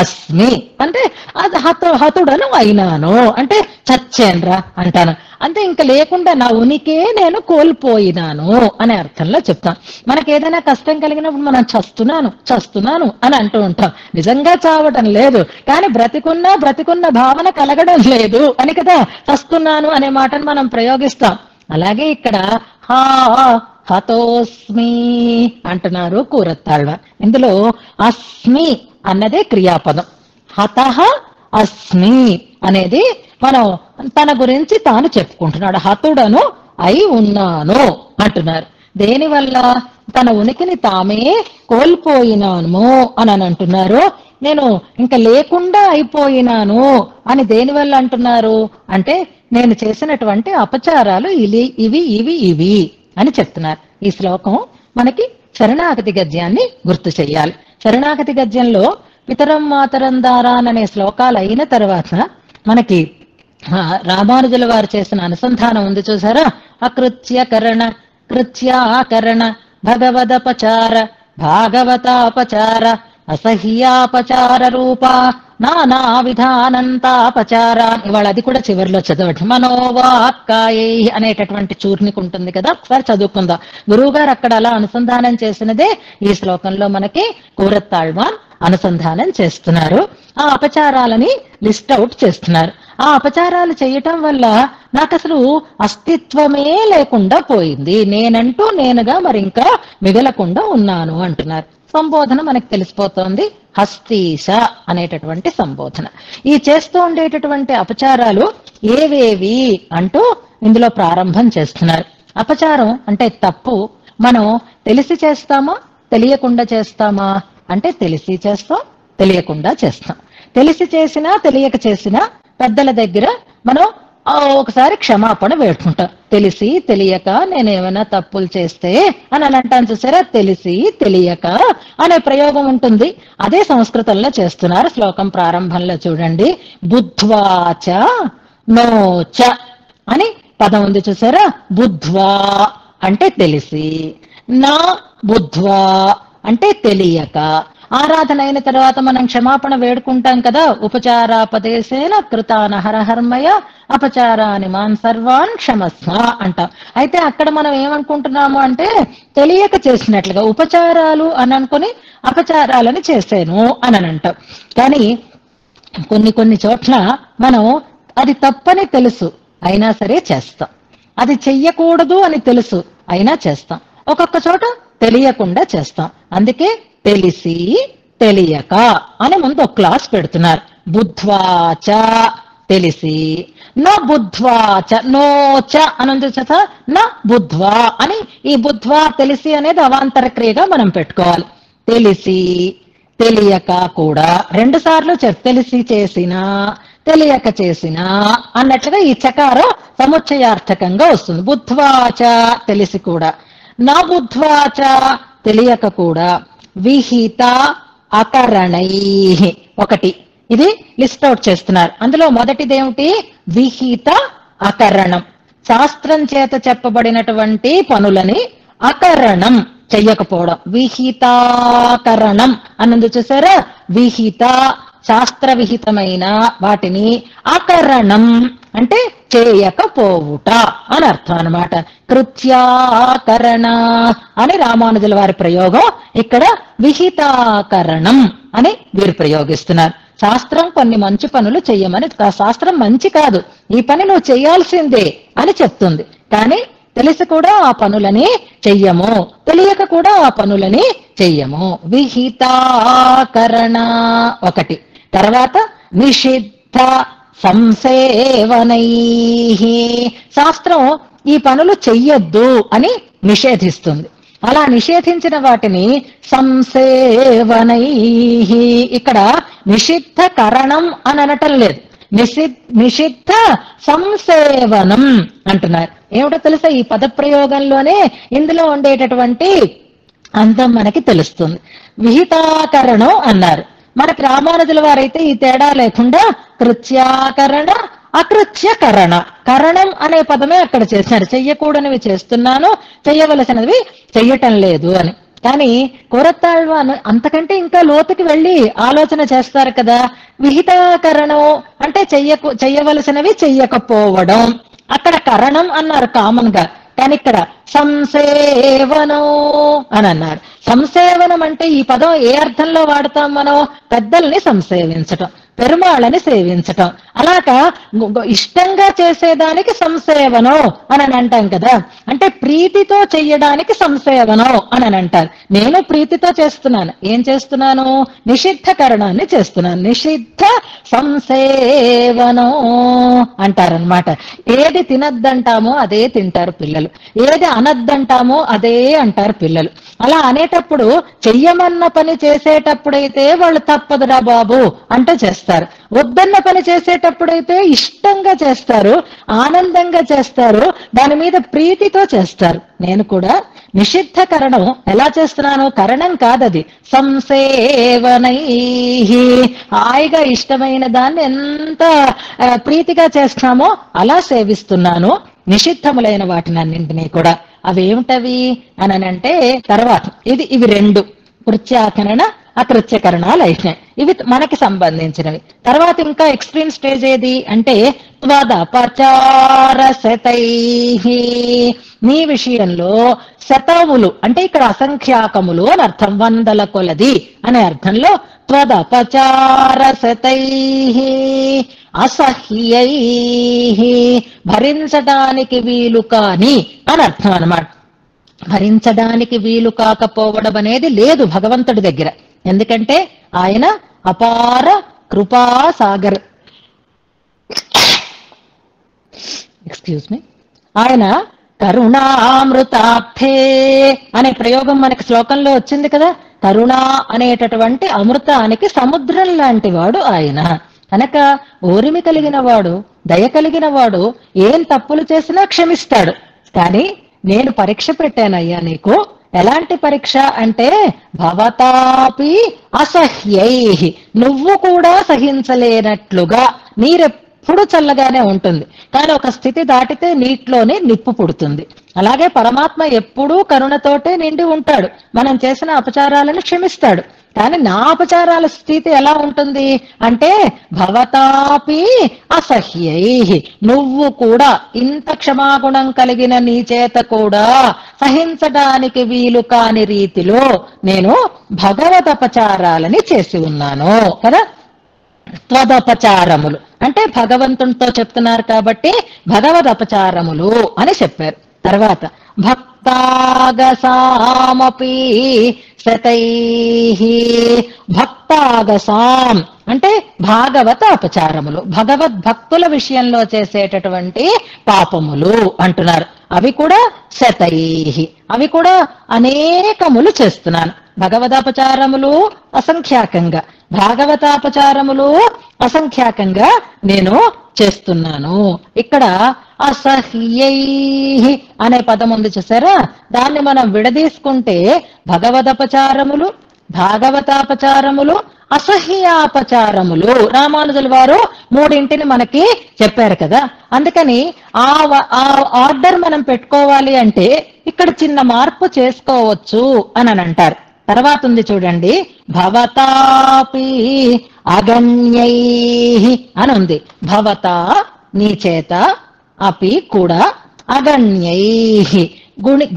అస్మి అంటే అది హతుడను అయినాను అంటే చచ్చేన్రా అంటాను అంతే. ఇంకా లేకుండా నా ఉనికే నేను కోల్పోయినాను అనే అర్థంలో చెప్తాం. మనకి ఏదైనా కష్టం కలిగినప్పుడు మనం చస్తున్నాను అని అంటూ ఉంటాం. నిజంగా చావటం లేదు, కానీ బ్రతికున్న భావన కలగడం లేదు అని కదా చస్తున్నాను అనే మాటను మనం ప్రయోగిస్తాం. అలాగే ఇక్కడ హతోస్మి అంటున్నారు కూరత్తాళ్వాన్. ఇందులో అస్మి అన్నదే క్రియాపదం, హతః అస్మి అనేది మనం తన గురించి తాను చెప్పుకుంటున్నాడు. హతుడను అయి ఉన్నాను అంటున్నారు. దేనివల్ల? తన ఉనికిని తామే కోల్పోయినాను అని అంటున్నారు. నేను ఇంకా లేకుండా అయిపోయినాను అని దేనివల్ల అంటున్నారు అంటే, నేను చేసినటువంటి అపచారాలు ఇవి అని చెప్తున్నారు. ఈ శ్లోకం మనకి శరణాగతి గద్యాన్ని గుర్తు చెయ్యాలి. శరణాగతి గద్యంలో పితరం మాతరం దారాన్ అనే శ్లోకాలు అయిన తర్వాత మనకి రామానుజుల వారు చేసిన అనుసంధానం ఉంది చూసారా. అకృత్యకరణ కృత్యాకరణ భగవదపచార భాగవతాపచార అసహ్యాపచార రూపా నానా విధానంతాపచార. ఇవాళ అది కూడా చివరిలో చదవండి. మనోవాక్కాయై అనేటటువంటి చూర్ణికి ఉంటుంది కదా, ఒకసారి చదువుకుందాం. గురువు గారు అక్కడ అలా అనుసంధానం చేసినదే ఈ శ్లోకంలో మనకి కూరత్తాళ్వాన్ అనుసంధానం చేస్తున్నారు. ఆ అపచారాలని లిస్ట్ అవుట్ చేస్తున్నారు. ఆ అపచారాలు చేయటం వల్ల నాకు అసలు అస్తిత్వమే లేకుండా పోయింది, నేనంటూ నేనుగా మరి ఇంకా మిగలకుండా ఉన్నాను అంటున్నారు. సంబోధన మనకు తెలిసిపోతోంది, హస్తీశ అనేటటువంటి సంబోధన. ఈ చేస్తూ ఉండేటటువంటి అపచారాలు ఏవేవి అంటూ ఇందులో ప్రారంభం చేస్తున్నారు. అపచారం అంటే తప్పు. మనం తెలిసి చేస్తామా తెలియకుండా చేస్తామా అంటే తెలిసి చేస్తాం, తెలియకుండా చేస్తాం. తెలిసి చేసినా తెలియక చేసినా పెద్దల దగ్గర మనం ఒకసారి క్షమాపణ వేడుకుంటాం. తెలిసి తెలియక నేనేమైనా తప్పులు చేస్తే అని అంటాను చూసారా, తెలిసి తెలియక అనే ప్రయోగం ఉంటుంది. అదే సంస్కృతంలో చేస్తున్నారు. శ్లోకం ప్రారంభంలో చూడండి, బుద్ధ్వాచ నోచ అని పదం ఉంది చూసారా. బుద్ధ్వా అంటే తెలిసి, నా బుద్ధ్వా అంటే తెలియక. ఆరాధన అయిన తర్వాత మనం క్షమాపణ వేడుకుంటాం కదా, ఉపచారాపదేశేన కృతాన హరహర్మయ అపచారాని మాన్ సర్వాన్ క్షమస్వ అంటాం. అయితే అక్కడ మనం ఏమనుకుంటున్నాము అంటే తెలియక చేసినట్లుగా ఉపచారాలు అని అనుకుని అపచారాలని చేశాను అని అంటాం. కానీ కొన్ని చోట్ల మనం అది తప్పని తెలుసు అయినా సరే చేస్తాం, అది చెయ్యకూడదు అని తెలుసు అయినా చేస్తాం, ఒక్కొక్క చోట తెలియకుండా చేస్తాం. అందుకే తెలిసి తెలియక అని ముందు ఒక క్లాస్ పెడుతున్నారు. బుద్ధ్వాచ తెలిసి, నా బుద్ధ్వాచ నోచ అనందు చేత నా బుద్ధ్వా అని ఈ బుద్ధ్వా తెలిసి అనేది అవాంతర క్రియగా మనం పెట్టుకోవాలి. తెలిసి తెలియక కూడా 2 సార్లు తెలిసి చేసినా తెలియక చేసినా అన్నట్లుగా ఈ చకారం సముచ్చయార్థకంగా వస్తుంది. బుద్ధ్వాచ తెలిసి కూడా, నా బుద్ధ్వాచ తెలియక కూడా, విహిత అకరణై ఒకటి ఇది లిస్ట్ అవుట్ చేస్తున్నారు. అందులో మొదటిదేమిటి? విహిత అకరణం. శాస్త్రం చేత చెప్పబడినటువంటి పనులని అకరణం చెయ్యకపోవడం, విహితాకరణం అన్నది చూసారా. విహిత శాస్త్ర విహితమైన వాటిని అకరణం అంటే చేయకపోవుట అని అర్థం అన్నమాట. కృత్యాకరణ అని రామానుజుల వారి ప్రయోగం, ఇక్కడ విహితాకరణం అని వీరు ప్రయోగిస్తున్నారు. శాస్త్రం కొన్ని మంచి పనులు చెయ్యమని, శాస్త్రం మంచి కాదు, ఈ పని నువ్వు చేయాల్సిందే అని చెప్తుంది. కానీ తెలిసి కూడా ఆ పనులని చెయ్యము, తెలియక కూడా ఆ పనులని చెయ్యము. విహితాకరణ ఒకటి. తర్వాత నిషిద్ధ సంసేవనై, శాస్త్రం ఈ పనులు చెయ్యొద్దు అని నిషేధిస్తుంది. అలా నిషేధించిన వాటిని సంసేవనై, ఇక్కడ నిషిద్ధ కరణం అని అనటం లేదు, నిషిద్ధ సంసేవనం అంటున్నారు. ఏమిటో తెలుసా, ఈ పదప్రయోగంలోనే ఇందులో ఉండేటటువంటి అందం మనకి తెలుస్తుంది. విహితాకరణం అన్నారు. మనకి రామానుజుల వారైతే ఈ తేడా లేకుండా కృత్యాకరణ అకృత్యకరణ, కరణం అనే పదమే అక్కడ చేశారు. చెయ్యకూడనివి చేస్తున్నాను, చెయ్యవలసినవి చెయ్యటం లేదు అని. కానీ కోరత్తాళ్వాన్ అంతకంటే ఇంకా లోతుకి వెళ్ళి ఆలోచన చేస్తారు కదా. విహితాకరణం అంటే చెయ్యవలసినవి చెయ్యకపోవడం, అక్కడ కరణం అన్నారు కామన్ గా, కానీ ఇక్కడ సంసేవనం అని అన్నారు. సంసేవనం అంటే ఈ పదం ఏ అర్థంలో వాడతాం మనం? పెద్దల్ని సంసేవించటం, పెరుమాళ్ళని సేవించటం. అలాగా ఇష్టంగా చేసేదానికి సంసేవనం అని అంటాం కదా. అంటే ప్రీతితో చెయ్యడానికి సంసేవనం అని అంటారు. నేను ప్రీతితో చేస్తున్నాను, ఏం చేస్తున్నాను? నిషిద్ధకరణాన్ని చేస్తున్నాను. నిషిద్ధ సంసేవనం అంటారనమాట. ఏది తినద్దంటామో అదే తింటారు పిల్లలు, ఏది అనద్దంటామో అదే అంటారు పిల్లలు. అలా అనేటప్పుడు చెయ్యమన్న పని చేసేటప్పుడైతే వాళ్ళు తప్పదురా బాబు అంటే చేస్తారు, వద్దన్న పని చేసేటప్పుడైతే ఇష్టంగా చేస్తారు, ఆనందంగా చేస్తారు, దాని మీద ప్రీతితో చేస్తారు. నేను కూడా నిషిద్ధకరణం ఎలా చేస్తున్నాను? కరణం కాదది, సంసేవనై, హాయిగా ఇష్టమైన దాన్ని ఎంత ప్రీతిగా చేస్తున్నామో అలా సేవిస్తున్నాను నిషిద్ధములైన వాటినన్నింటినీ కూడా. అవేమిటవి అని అంటే తర్వాత ఇవి 2 కృత్యాకరణ అకృత్యకరణాలు అయినాయి. ఇవి మనకి సంబంధించినవి. తర్వాత ఇంకా ఎక్స్ట్రీమ్ స్టేజ్ ఏది అంటే త్వదపచారశతై, నీ విషయంలో శతములు అంటే ఇక్కడ అసంఖ్యాకములు అని అర్థం, 100ల కొలది అనే అర్థంలో త్వదపచారశతై అసహ్యై, భరించడానికి వీలు కాని అని అర్థం అన్నమాట. భరించడానికి వీలు కాకపోవడం అనేది లేదు భగవంతుడి దగ్గర. ఎందుకంటే ఆయన అపార కృపాసాగర్, ఎక్స్క్యూజ్ మీ, ఆయన కరుణామృతార్థే అనే ప్రయోగం మనకి శ్లోకంలో వచ్చింది కదా. కరుణ అనేటటువంటి అమృతానికి సముద్రం లాంటి వాడు ఆయన కనుక ఓరిమి కలిగిన వాడు, దయ కలిగిన వాడు ఏం తప్పులు చేసినా క్షమిస్తాడు. కానీ నేను పరీక్ష పెట్టానయ్యా నీకు. ఎలాంటి పరీక్ష అంటే భవతాపి అసహ్యై, నువ్వు కూడా సహించలేనట్లుగా. నీరెప్పుడు చల్లగానే ఉంటుంది, కానీ ఒక స్థితి దాటితే నీటిలోనే నిప్పు పుడుతుంది. అలాగే పరమాత్మ ఎప్పుడూ కరుణతోటే నిండి ఉంటాడు. మనం చేసిన అపచారాలను క్షమిస్తాడు. కానీ నా అపచారాల స్థితి ఎలా ఉంటుంది అంటే భవతాపి అసహ్యై, నువ్వు కూడా ఇంత క్షమాగుణం కలిగిన నీ చేత కూడా సహించడానికి వీలు కాని రీతిలో నేను భగవదపచారాలని చేసి ఉన్నాను కదా. త్వదపచారములు అంటే భగవంతునితో చెప్తున్నారు కాబట్టి భగవదపచారములు అని చెప్పారు. తర్వాత భక్తాగసామపి శతైః, భక్తాగసాం అంటే భాగవత అపచారములు, భగవద్భక్తుల విషయంలో చేసేటటువంటి పాపములు అంటున్నారు. అవి కూడా శతైః, అవి కూడా అనేకములు చేస్తున్నాను. భగవదాపచారములు అసంఖ్యాకంగా, భాగవతాపచారములు అసంఖ్యాకంగా నేను చేస్తున్నాను. ఇక్కడ అసహ్యై అనే పదం ఉంది చూసారా, దాన్ని మనం విడదీసుకుంటే భగవదపచారములు, భాగవతాపచారములు, అసహ్యాపచారములు. రామానుజుల వారు మూడింటిని మనకి చెప్పారు కదా. అందుకని ఆ ఆర్డర్ మనం పెట్టుకోవాలి అంటే ఇక్కడ చిన్న మార్పు చేసుకోవచ్చు అని అంటారు. తర్వాత ఉంది చూడండి, భవతాపి అగణ్యై అని ఉంది. భవత నీ చేత, అపి కూడా, అగణ్యై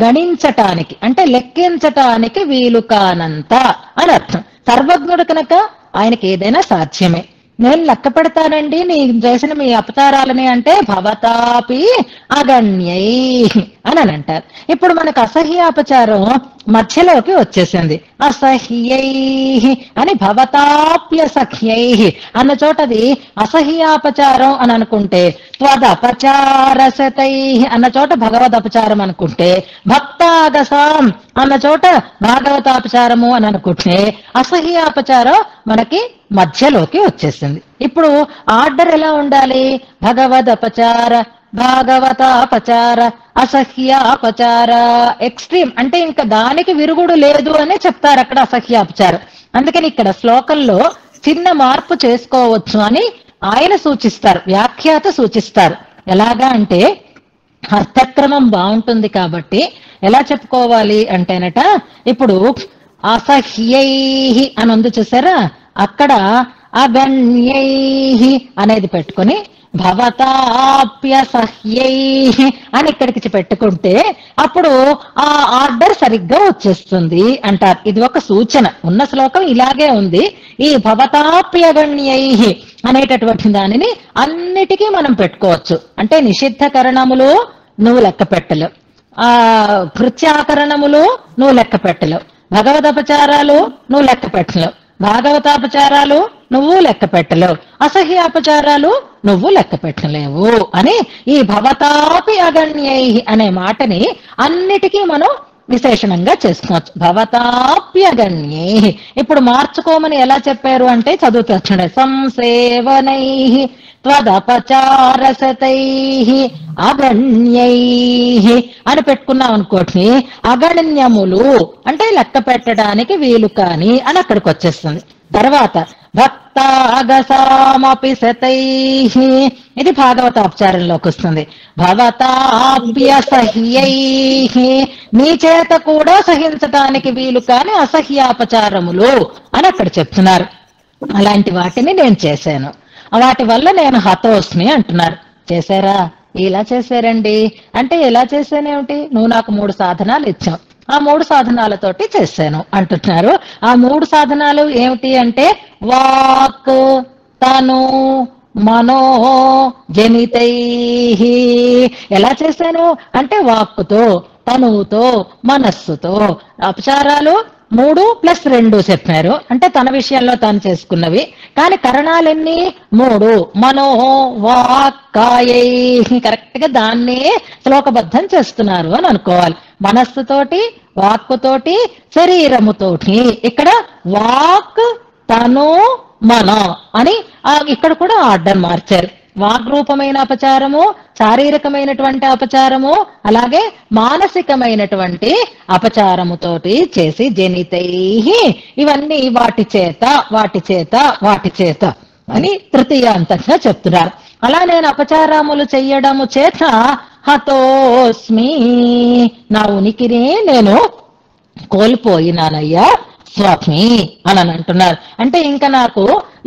గణించటానికి అంటే లెక్కించటానికి వీలు కానంత అని అర్థం. సర్వజ్ఞుడు కనుక ఆయనకి ఏదైనా సాధ్యమే. నేను లెక్క పెడతానండి నీ చేసిన మీ అపచారాలని అంటే భవతాపి అగణ్యై అని అంటారు. ఇప్పుడు మనకు అసహ్యాపచారం మధ్యలోకి వచ్చేసింది. అసహ్యై అని భవతాప్యసహ్యై అన్న చోటది అసహ్యాపచారం అని అనుకుంటే, త్వదపచారశతై అన్న చోట భగవదపచారం అనుకుంటే, భక్తాగసాం అన్న చోట భాగవతాపచారము అని అనుకుంటే అసహ్యాపచారం మనకి మధ్యలోకి వచ్చేసింది. ఇప్పుడు ఆర్డర్ ఎలా ఉండాలి? భగవదపచార, భాగవతాపచార, అసహ్యాపచార. ఎక్స్ట్రీమ్ అంటే ఇంకా దానికి విరుగుడు లేదు అని చెప్తారు అక్కడ అసహ్యాపచారం. అందుకని ఇక్కడ శ్లోకంలో చిన్న మార్పు చేసుకోవచ్చు అని ఆయన సూచిస్తారు, వ్యాఖ్యాత సూచిస్తారు. ఎలాగా అంటే అర్థక్రమం బాగుంటుంది కాబట్టి ఎలా చెప్పుకోవాలి అంటేనట, ఇప్పుడు అసహ్యై అని ఉంది చూసారా, అక్కడ అగణ్యై అనేది పెట్టుకొని భవతాప్యసహ్యై అని ఇక్కడికి పెట్టుకుంటే అప్పుడు ఆ ఆర్డర్ సరిగ్గా వచ్చేస్తుంది అంటారు. ఇది ఒక సూచన. ఉన్న శ్లోకం ఇలాగే ఉంది. ఈ భవతాప్యగణ్యై అనేటటువంటి దానిని అన్నిటికీ మనం పెట్టుకోవచ్చు. అంటే నిషిద్ధకరణములు నువ్వు లెక్క పెట్టలేవు, కృత్యాకరణములు నువ్వు లెక్క పెట్టలేవు, భగవదపచారాలు నువ్వు లెక్క పెట్టలేవు, భాగవతాపచారాలు నువ్వు లెక్క పెట్టలేవు, అసహ్యాపచారాలు నువ్వు లెక్క పెట్టలేవు అని ఈ భవతాపి అగణ్యై అనే మాటని అన్నిటికీ మనం విశేషణంగా చేసుకోవచ్చు. భవతాప్యగణ్యై. ఇప్పుడు మార్చుకోమని ఎలా చెప్పారు అంటే చదువుతాడు. సంసేవనై త్వదపచారశతై అగణ్యై అని పెట్టుకున్నాం అనుకోండి, అగణ్యములు అంటే లెక్క పెట్టడానికి వీలు కాని అని అక్కడికి వచ్చేస్తుంది. తర్వాత భక్తాగసామపి శతై ఇది భాగవతాపచారంలోకి వస్తుంది. భవతాప్యసహ్యై నీ చేత కూడా సహించటానికి వీలు కాని అసహ్యాపచారములు అని అక్కడ చెప్తున్నారు. అలాంటి వాటిని నేను చేశాను, వాటి వల్ల నేను హతోస్మి అంటున్నారు. చేశారా? ఇలా చేశారండి అంటే ఎలా చేశానేమిటి? నువ్వు నాకు 3 సాధనాలు ఇచ్చావు, ఆ 3 సాధనాలతోటి చేశాను అంటున్నారు. ఆ 3 సాధనాలు ఏమిటి అంటే వాక్, తను, మనో జనితై. ఎలా చేశాను అంటే వాక్కుతో, తనువుతో, మనస్సుతో. అపచారాలు 3+2 చెప్పారు, అంటే తన విషయంలో తాను చేసుకున్నవి. కానీ కరణాలెన్ని? 3. మనో వాక్ కాయై. కరెక్ట్ గా దాన్నే శ్లోకబద్ధం చేస్తున్నారు అని అనుకోవాలి. మనస్సుతోటి, వాక్కుతోటి, శరీరముతోటి. ఇక్కడ వాక్, తను, మన అని ఇక్కడ కూడా ఆర్డర్ మార్చారు. వాగ్రూపమైన అపచారము, శారీరకమైనటువంటి అపచారము, అలాగే మానసికమైనటువంటి అపచారముతోటి చేసి జనితై, ఇవన్నీ వాటి చేత వాటి చేత వాటి చేత అని తృతీయాంతంగా చెప్తున్నారు. అలా నేను అపచారములు చెయ్యడము చేత హతోస్మి, నా ఉనికిని నేను కోల్పోయినానయ్యా స్వామి అని అంటున్నారు. అంటే ఇంకా నాకు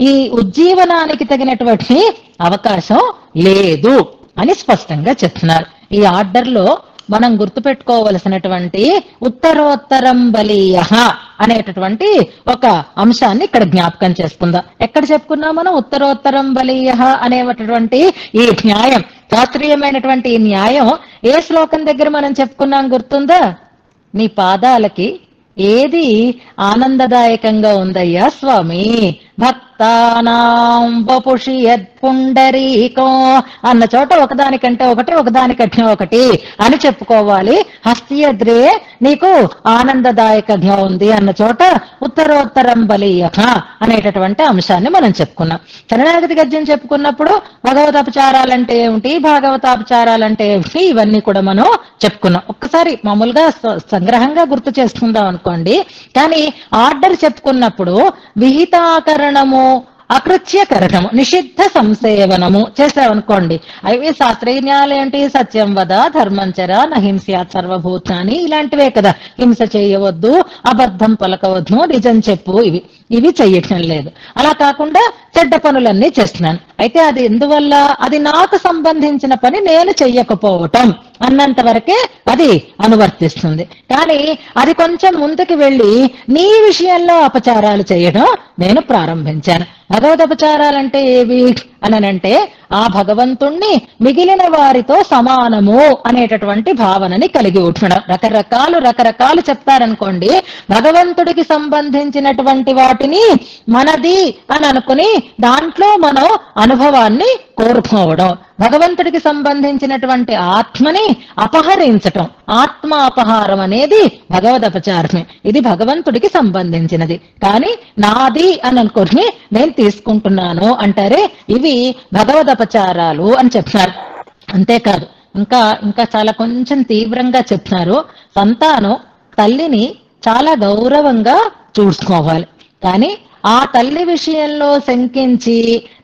ఈ ఉజ్జీవనానికి తగినటువంటి అవకాశం లేదు అని స్పష్టంగా చెప్తున్నారు. ఈ ఆర్డర్ లో మనం గుర్తుపెట్టుకోవలసినటువంటి ఉత్తరోత్తరం బలీయ అనేటటువంటి ఒక అంశాన్ని ఇక్కడ జ్ఞాపకం చేసుకుందాం. ఎక్కడ చెప్పుకున్నాం మనం? ఉత్తరోత్తరం బలీయ అనేటటువంటి ఈ న్యాయం, శాస్త్రీయమైనటువంటి ఈ న్యాయం ఏ శ్లోకం దగ్గర మనం చెప్పుకున్నాం గుర్తుందా? నీ పాదాలకి ఏది ఆనందదాయకంగా ఉందయ్యా స్వామి? భక్తానాం వపుషి యత్పుండరీకో అన్న చోట ఒకదానికంటే ఒకటి, ఒకదానికంటే ఒకటి అని చెప్పుకోవాలి. హస్తియద్రే నీకు ఆనందదాయకంగా ఉంది అన్న చోట ఉత్తరోత్తరం బలీయ అనేటటువంటి అంశాన్ని మనం చెప్పుకున్నాం. శరణాగతి గద్యం చెప్పుకున్నప్పుడు భగవతాపచారాలంటే ఏమిటి, భాగవతాపచారాలంటే ఏమిటి, ఇవన్నీ కూడా మనం చెప్పుకున్నాం. ఒక్కసారి మామూలుగా సంగ్రహంగా గుర్తు చేసుకుందాం అనుకోండి. కానీ ఆర్డర్ చెప్పుకున్నప్పుడు విహితాకరణము, అకృత్యకరణము, నిషిద్ధ సంసేవనము చేసామనుకోండి, అవి శాస్త్రీయాలు ఏంటి? సత్యం వద, ధర్మంచర, నహింస్యాత్ సర్వభూతాన్ని, ఇలాంటివే కదా. హింస చేయవద్దు, అబద్ధం పలకవద్దు, నిజం చెప్పు, ఇవి చెయ్యటం లేదు. అలా కాకుండా చెడ్డ పనులన్నీ చేస్తున్నాను. అయితే అది ఎందువల్ల? అది నాకు సంబంధించిన పని నేను చెయ్యకపోవటం అన్నంత వరకే అది అనువర్తిస్తుంది. కానీ అది కొంచెం ముందుకు వెళ్ళి నీ విషయంలో అపచారాలు చేయడం నేను ప్రారంభించాను. భగవదపచారాలంటే ఏవి అనంటే ఆ భగవంతుణ్ణి మిగిలిన వారితో సమానము అనేటటువంటి భావనని కలిగి ఉండడం. రకరకాలు చెప్తారనుకోండి. భగవంతుడికి సంబంధించినటువంటి వాటిని మనది అని అనుకుని దాంట్లో మనం అనుభవాన్ని కోరుకోవడం, భగవంతుడికి సంబంధించినటువంటి ఆత్మని అపహరించటం, ఆత్మ అపహారం అనేది భగవదపచారమే. ఇది భగవంతుడికి సంబంధించినది. కానీ నాది అని అనుకుని నేను తీసుకుంటున్నాను అంటారే, ఇవి భగవదపచారాలు అని చెప్తున్నారు. అంతేకాదు ఇంకా చాలా కొంచెం తీవ్రంగా చెప్తున్నారు. సంతానం తల్లిని చాలా గౌరవంగా చూసుకోవాలి. కానీ ఆ తల్లి విషయంలో శంకించి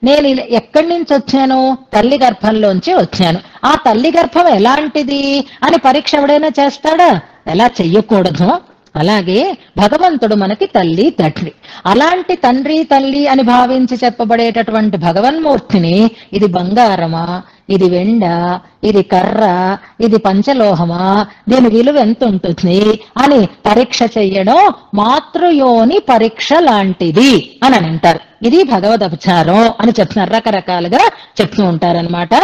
నేను ఎక్కడి నుంచి వచ్చాను? తల్లి గర్భంలోంచి వచ్చాను. ఆ తల్లి గర్భం ఎలాంటిది అని పరీక్ష ఎవడైనా చేస్తాడా? ఎలా చెయ్యకూడదు. అలాగే భగవంతుడు మనకి తల్లి తండ్రి. అలాంటి తండ్రి తల్లి అని భావించి చెప్పబడేటటువంటి భగవన్మూర్తిని ఇది బంగారమా, ఇది వెండ, ఇది కర్ర, ఇది పంచలోహమా, దీని విలువ ఎంత ఉంటుంది అని పరీక్ష చెయ్యడం మాతృయోని పరీక్ష లాంటిది అని అంటారు. ఇది భగవదపచారం అని చెప్తున్నారు. రకరకాలుగా చెప్తూ ఉంటారనమాట.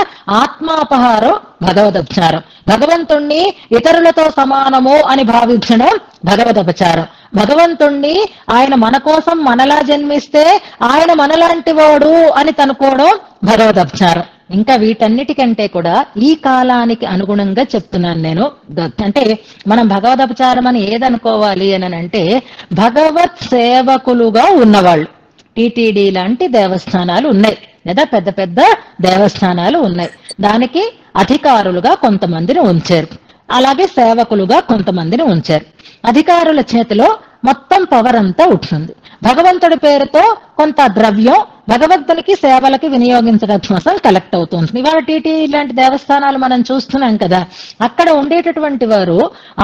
ఆత్మాపహారం భగవదపచారం, భగవంతుణ్ణి ఇతరులతో సమానము అని భావించడం భగవదపచారం, భగవంతుణ్ణి ఆయన మన కోసం మనలా జన్మిస్తే ఆయన మనలాంటి వాడు అని తనుకోవడం భగవదపచారం. ఇంకా వీటన్నిటికంటే కూడా ఈ కాలానికి అనుగుణంగా చెప్తున్నాను నేను. అంటే మనం భగవదపచారం అని ఏదనుకోవాలి అని అంటే, భగవత్ సేవకులుగా ఉన్నవాళ్ళు. టిటిడి లాంటి దేవస్థానాలు ఉన్నాయి లేదా పెద్ద పెద్ద దేవస్థానాలు ఉన్నాయి. దానికి అధికారులుగా కొంతమందిని ఉంచారు, అలాగే సేవకులుగా కొంతమందిని ఉంచారు. అధికారుల చేతిలో మొత్తం పవర్ అంతా ఉంటుంది. భగవంతుడి పేరుతో కొంత ద్రవ్యం భగవంతునికి సేవలకి వినియోగించడం కోసం కలెక్ట్ అవుతుంది. ఇవాళ టీటీడీ లాంటి దేవస్థానాలు మనం చూస్తున్నాం కదా. అక్కడ ఉండేటటువంటి వారు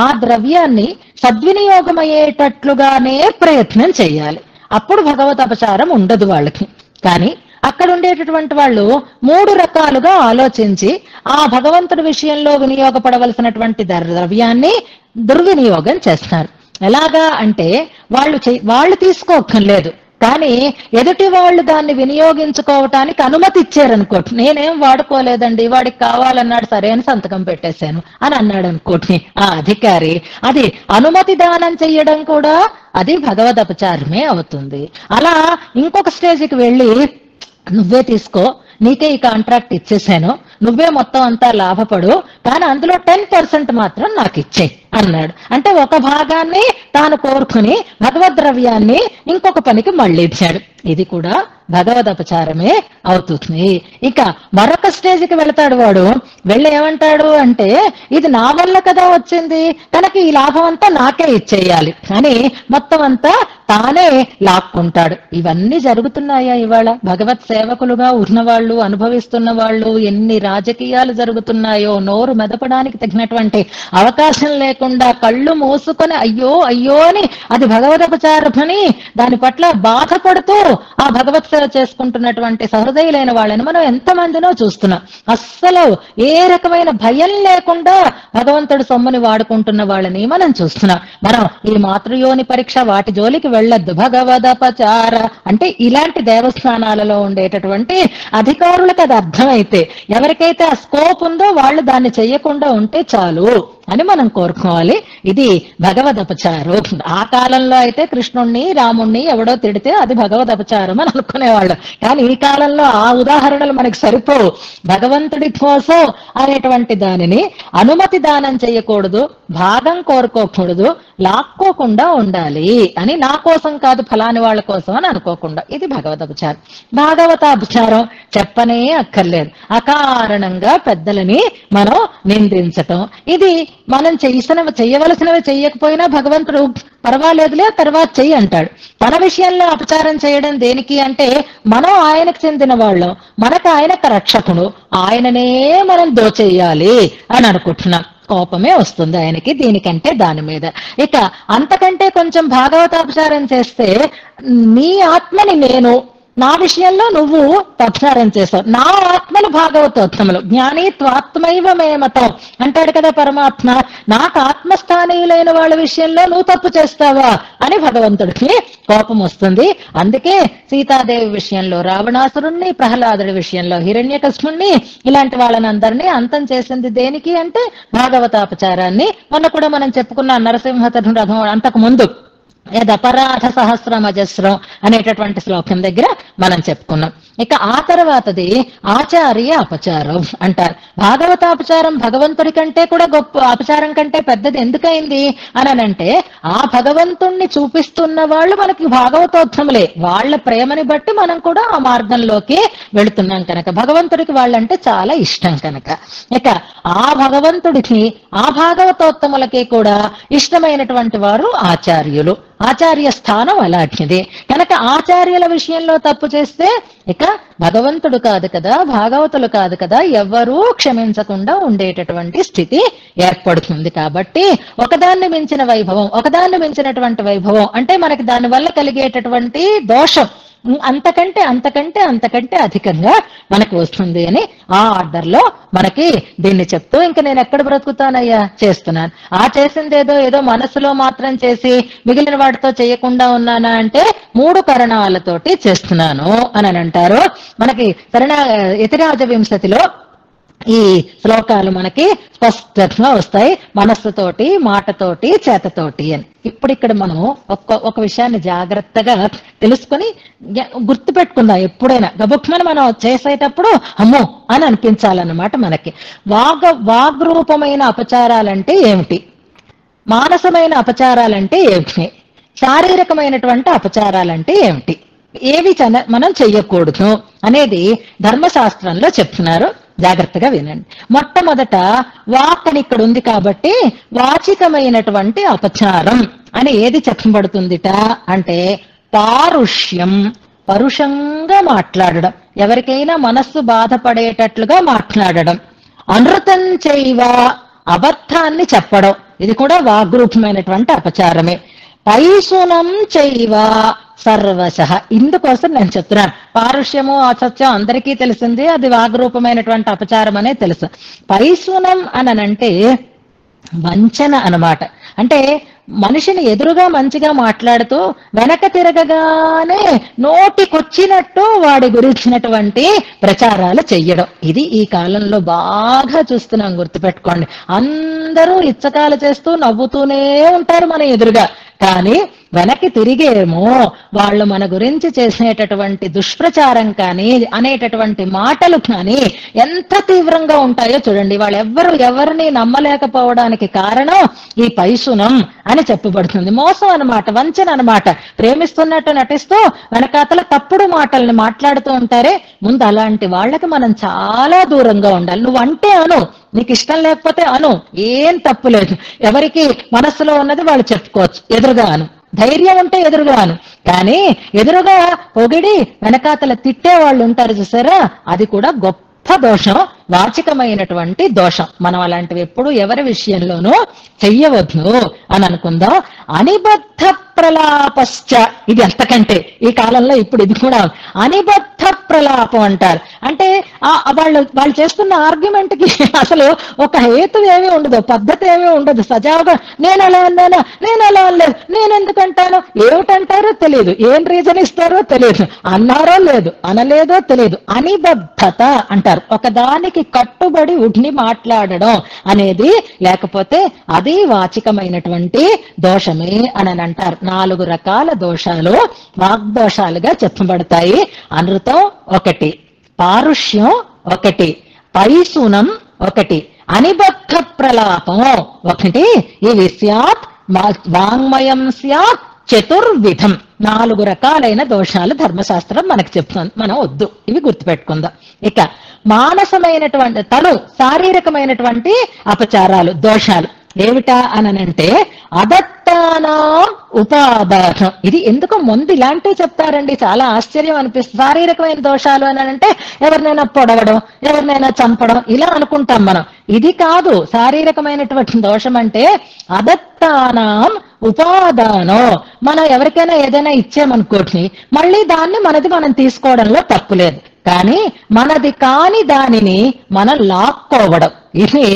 ఆ ద్రవ్యాన్ని సద్వినియోగమయ్యేటట్లుగానే ప్రయత్నం చేయాలి. అప్పుడు భగవదపచారం ఉండదు వాళ్ళకి. కానీ అక్కడ ఉండేటటువంటి వాళ్ళు 3 రకాలుగా ఆలోచించి ఆ భగవంతుడి విషయంలో వినియోగపడవలసినటువంటి ద్రవ్యాన్ని దుర్వినియోగం చేస్తారు. ఎలాగా అంటే వాళ్ళు తీసుకోక్కర్లేదు, కానీ ఎదుటి వాళ్ళు దాన్ని వినియోగించుకోవటానికి అనుమతి ఇచ్చారనుకోండి. నేనేం వాడుకోలేదండి, వాడికి కావాలన్నాడు, సరే అని సంతకం పెట్టేశాను అని అన్నాడు అనుకోండి ఆ అధికారి. అది అనుమతి దానం చెయ్యడం కూడా అది భగవద్ అపచారమే అవుతుంది. అలా ఇంకొక స్టేజ్కి వెళ్ళి నువ్వే తీసుకో, నీకే ఈ కాంట్రాక్ట్ ఇచ్చేసాను, నువ్వే మొత్తం అంతా లాభపడు, కానీ అందులో 10% మాత్రం నాకు ఇచ్చేయి అన్నాడు. అంటే ఒక భాగాన్ని తాను కోరుకుని భగవద్ద్రవ్యాన్ని ఇంకొక పనికి మళ్ళీ ఇచ్చాడు. ఇది కూడా భగవద్ అపచారమే అవుతుంది. ఇక మరొక స్టేజ్కి వెళతాడు వాడు. వెళ్ళి ఏమంటాడు అంటే, ఇది నా వల్ల కదా వచ్చింది, కనుక ఈ లాభం అంతా నాకే ఇచ్చేయాలి అని మొత్తం అంతా తానే లాక్కుంటాడు. ఇవన్నీ జరుగుతున్నాయా ఇవాళ? భగవత్ సేవకులుగా ఉన్నవాళ్ళు, అనుభవిస్తున్న వాళ్ళు, ఎన్ని రాజకీయాలు జరుగుతున్నాయో, నోరు మెదపడానికి తగినటువంటి అవకాశం లేకుండా కళ్ళు మూసుకొని అయ్యో అయ్యో అని అది భగవదపచారమని దాని పట్ల బాధపడుతూ ఆ భగవత్ సేవ చేసుకుంటున్నటువంటి సహృదయులైన వాళ్ళని మనం ఎంతమందినో చూస్తున్నాం. అస్సలు ఏ రకమైన భయం లేకుండా భగవంతుడు సొమ్ముని వాడుకుంటున్న వాళ్ళని మనం చూస్తున్నాం. మనం ఈ మాతృయోని పరీక్ష వాటి జోలికి వెళ్ళొద్దు. భగవదపచార అంటే ఇలాంటి దేవస్థానాలలో ఉండేటటువంటి అధికారులకు అది అర్థమైతే, ఎవరికైతే ఆ స్కోప్ ఉందో వాళ్ళు దాన్ని చెయ్యకుండా ఉంటే చాలు అని మనం కోరుకోవాలి. ఇది భగవదపచారం. ఆ కాలంలో అయితే కృష్ణుణ్ణి రాముణ్ణి ఎవడో తిడితే అది భగవదపచారం అని అనుకునేవాళ్ళు. కానీ ఈ కాలంలో ఆ ఉదాహరణలు మనకి సరిపోవు. భగవంతుడి కోసం అనేటువంటి దానిని అనుమతి దానం చేయకూడదు, భాగం కోరుకోకూడదు, లాక్కోకుండా ఉండాలి అని, నా కోసం కాదు ఫలాని వాళ్ళ కోసం అని అనుకోకుండా, ఇది భగవదపచారం. భాగవతాపచారం చెప్పనే అక్కర్లేదు. అకారణంగా పెద్దలని మనం నిందించటం, ఇది మనం చేయవలసినవి చెయ్యకపోయినా భగవంతుడు పర్వాలేదులే తర్వాత చెయ్యి అంటాడు. తన విషయంలో అపచారం చేయడం దేనికి అంటే, మనం ఆయనకు చెందిన వాళ్ళం, మనకు ఆయనకు రక్షకుడు, ఆయననే మనం దోచేయాలి అని అనుకుంటున్నాం. కోపమే వస్తుంది ఆయనకి దీనికంటే దాని మీద. ఇక అంతకంటే కొంచెం భాగవతాపచారం చేస్తే, నీ ఆత్మని నేను, నా విషయంలో నువ్వు అపచారం చేశావు, నా ఆత్మలు భాగవతోత్తములు, జ్ఞాని త్వాత్మైవ మే మతం అంటాడు కదా పరమాత్మ. నాకు ఆత్మస్థానీయులైన వాళ్ళ విషయంలో నువ్వు తప్పు చేస్తావా అని భగవంతుడికి కోపం వస్తుంది. అందుకే సీతాదేవి విషయంలో రావణాసురుణ్ణి, ప్రహ్లాదుడి విషయంలో హిరణ్యకశిపుణ్ణి, ఇలాంటి వాళ్ళని అందరినీ అంతం చేసింది దేనికి అంటే భాగవతాపచారాన్ని. మొన్న కూడా మనం చెప్పుకున్న నరసింహతను రథం అంతకు ముందు యదపరాధ సహస్రమజస్రం అనేటటువంటి శ్లోకం దగ్గర మనం చెప్పుకున్నాం. ఇక ఆ తర్వాతది ఆచార్య అపచారం అంటారు. భాగవతాపచారం భగవంతుడి కంటే కూడా గొప్ప, అపచారం కంటే పెద్దది ఎందుకైంది అనంటే, ఆ భగవంతుణ్ణి చూపిస్తున్న వాళ్ళు మనకి భాగవతోత్తములే, వాళ్ళ ప్రేమని బట్టి మనం కూడా ఆ మార్గంలోకి వెళుతున్నాం కనుక, భగవంతుడికి వాళ్ళంటే చాలా ఇష్టం కనుక. ఇక ఆ భగవంతుడికి ఆ భాగవతోత్తములకి కూడా ఇష్టమైనటువంటి వారు ఆచార్యులు. ఆచార్య స్థానం అలాంటిది కనుక ఆచార్యుల విషయంలో తప్పు చేస్తే ఇక భగవంతుడు కాదు కదా, భాగవతులు కాదు కదా, ఎవ్వరూ క్షమించకుండా ఉండేటటువంటి స్థితి ఏర్పడుతుంది. కాబట్టి ఒకదాన్ని మించిన వైభవం, ఒకదాన్ని మించినటువంటి వైభవం అంటే మనకి దానివల్ల కలిగేటటువంటి దోషం అంతకంటే అంతకంటే అంతకంటే అధికంగా మనకు వస్తుంది అని ఆ ఆర్డర్ లో మనకి దీన్ని చెప్తూ, ఇంకా నేను ఎక్కడ బ్రతుకుతానయ్యా చేస్తున్నాను, ఆ చేసిందేదో ఏదో మనసులో మాత్రం చేసి మిగిలిన వాటితో చేయకుండా ఉన్నానా అంటే 3 కారణాలతోటి చేస్తున్నాను అని అంటారు. మనకి యతిరాజ వింశతిలో ఈ శ్లోకాలు మనకి స్పష్టంగా వస్తాయి, మనస్సుతోటి, మాటతోటి, చేతతోటి అని. ఇప్పుడు ఇక్కడ మనం ఒక విషయాన్ని జాగ్రత్తగా తెలుసుకొని గుర్తు పెట్టుకుందాం. ఎప్పుడైనా గబుక్మని మనం చేసేటప్పుడు అమ్మో అని అనిపించాలన్నమాట మనకి. వాగ్రూపమైన అపచారాలంటే ఏమిటి, మానసమైన అపచారాలంటే ఏమిటి, శారీరకమైనటువంటి అపచారాలంటే ఏమిటి, ఏవి మనం చెయ్యకూడదు అనేది ధర్మశాస్త్రంలో చెప్తున్నారు. జాగ్రత్తగా వినండి. మొట్టమొదట వాక్ అని ఇక్కడ ఉంది కాబట్టి వాచికమైనటువంటి అపచారం అని ఏది చెప్పబడుతుందిట అంటే పారుష్యం, పరుషంగా మాట్లాడడం, ఎవరికైనా మనస్సు బాధపడేటట్లుగా మాట్లాడడం. అనృతం చైవ, అబద్ధాన్ని చెప్పడం, ఇది కూడా వాగ్రూపమైనటువంటి అపచారమే. పైశునం చైవ సర్వశః, ఇందుకోసం నేను చెప్తున్నాను. పారుష్యము అసత్యం అందరికీ తెలిసింది, అది వాగ్రూపమైనటువంటి అపచారం అనే తెలుసు. పైశునం అనంటే వంచన అన్నమాట. అంటే మనిషిని ఎదురుగా మంచిగా మాట్లాడుతూ వెనక తిరగగానే నోటికొచ్చినట్టు వాడి గురించినటువంటి ప్రచారాలు చెయ్యడం, ఇది ఈ కాలంలో బాగా చూస్తున్నాం. గుర్తుపెట్టుకోండి, అందరూ ఇచ్చకాలు చేస్తూ నవ్వుతూనే ఉంటారు మన ఎదురుగా, కానీ వెనక్కి తిరిగేమో వాళ్ళు మన గురించి చేసేటటువంటి దుష్ప్రచారం కానీ అనేటటువంటి మాటలు కానీ ఎంత తీవ్రంగా ఉంటాయో చూడండి. వాళ్ళెవ్వరు ఎవరిని నమ్మలేకపోవడానికి కారణం ఈ పైశునం అని చెప్పబడుతుంది. మోసం అన్నమాట, వంచన అన్నమాట. ప్రేమిస్తున్నట్టు నటిస్తూ వెనకాతల తప్పుడు మాటల్ని మాట్లాడుతూ ఉంటారే, ముందు అలాంటి వాళ్ళకి మనం చాలా దూరంగా ఉండాలి. నువ్వు అంటే అను, నీకు ఇష్టం లేకపోతే అను, ఏం తప్పు లేదు. ఎవరికి మనస్సులో ఉన్నది వాళ్ళు చెప్పుకోవచ్చు, ఎదురుగా అను. ధైర్యం ఉంటే ఎదురుగా అను. కానీ ఎదురుగా పొగిడి వెనకాతల తిట్టే వాళ్ళు ఉంటారు చూసారా, అది కూడా గొప్ప దోషం, వాచికమైనటువంటి దోషం. మనం అలాంటివి ఎప్పుడు ఎవరి విషయంలోనూ చెయ్యవద్దు అని అనుకుందాం. అనిబద్ధ ప్రలాపశ్చ, ఇది అంతకంటే ఈ కాలంలో ఇప్పుడు ఇది కూడా అనిబద్ధ ప్రలాపం అంటారు. అంటే వాళ్ళు చేస్తున్న ఆర్గ్యుమెంట్ కి అసలు ఒక హేతు ఏమీ ఉండదు, పద్ధతి ఏమీ ఉండదు. సజావుగా నేను అలా అన్నానా, నేను అలా అనలేదు, నేను ఎందుకంటాను, ఏమిటంటారో తెలియదు, ఏం రీజన్ ఇస్తారో తెలియదు, అన్నారో లేదు, అనలేదో తెలియదు. అనిబద్ధత అంటారు, ఒకదానికి కట్టుబడి ఉండి మాట్లాడడం అనేది, లేకపోతే అది వాచికమైనటువంటి దోషమే అని అంటారు. 4 రకాల దోషాలు వాగ్దోషాలుగా చెప్పబడతాయి. అనృతం ఒకటి, పారుష్యం ఒకటి, పైశూనం ఒకటి, అనిబద్ధ ప్రలాపం ఒకటి. ఇవి స్యాత్ వాంగ్మయం స్యాత్ చతుర్విధం. 4 రకాలైన దోషాలు ధర్మశాస్త్రం మనకు చెప్తుంది. మనం వద్దు, ఇవి గుర్తుపెట్టుకుందాం. ఇక మానసమైనటువంటి శారీరకమైనటువంటి అపచారాలు, దోషాలు ఏమిటా అనంటే అదత్తానాం ఉపాదానం. ఇది ఎందుకో ముందు ఇలాంటివి చెప్తారండి, చాలా ఆశ్చర్యం అనిపిస్తుంది. శారీరకమైన దోషాలు అనంటే ఎవరినైనా పొడవడం, ఎవరినైనా చంపడం ఇలా అనుకుంటాం మనం. ఇది కాదు శారీరకమైనటువంటి దోషం అంటే అదత్తానాం ఉపాదానం. మనం ఎవరికైనా ఏదైనా ఇచ్చామనుకోండి, మళ్ళీ దాన్ని మనది మనం తీసుకోవడంలో తప్పులేదు. కానీ మనది కాని దానిని మనం లాక్కోవడం, ఇది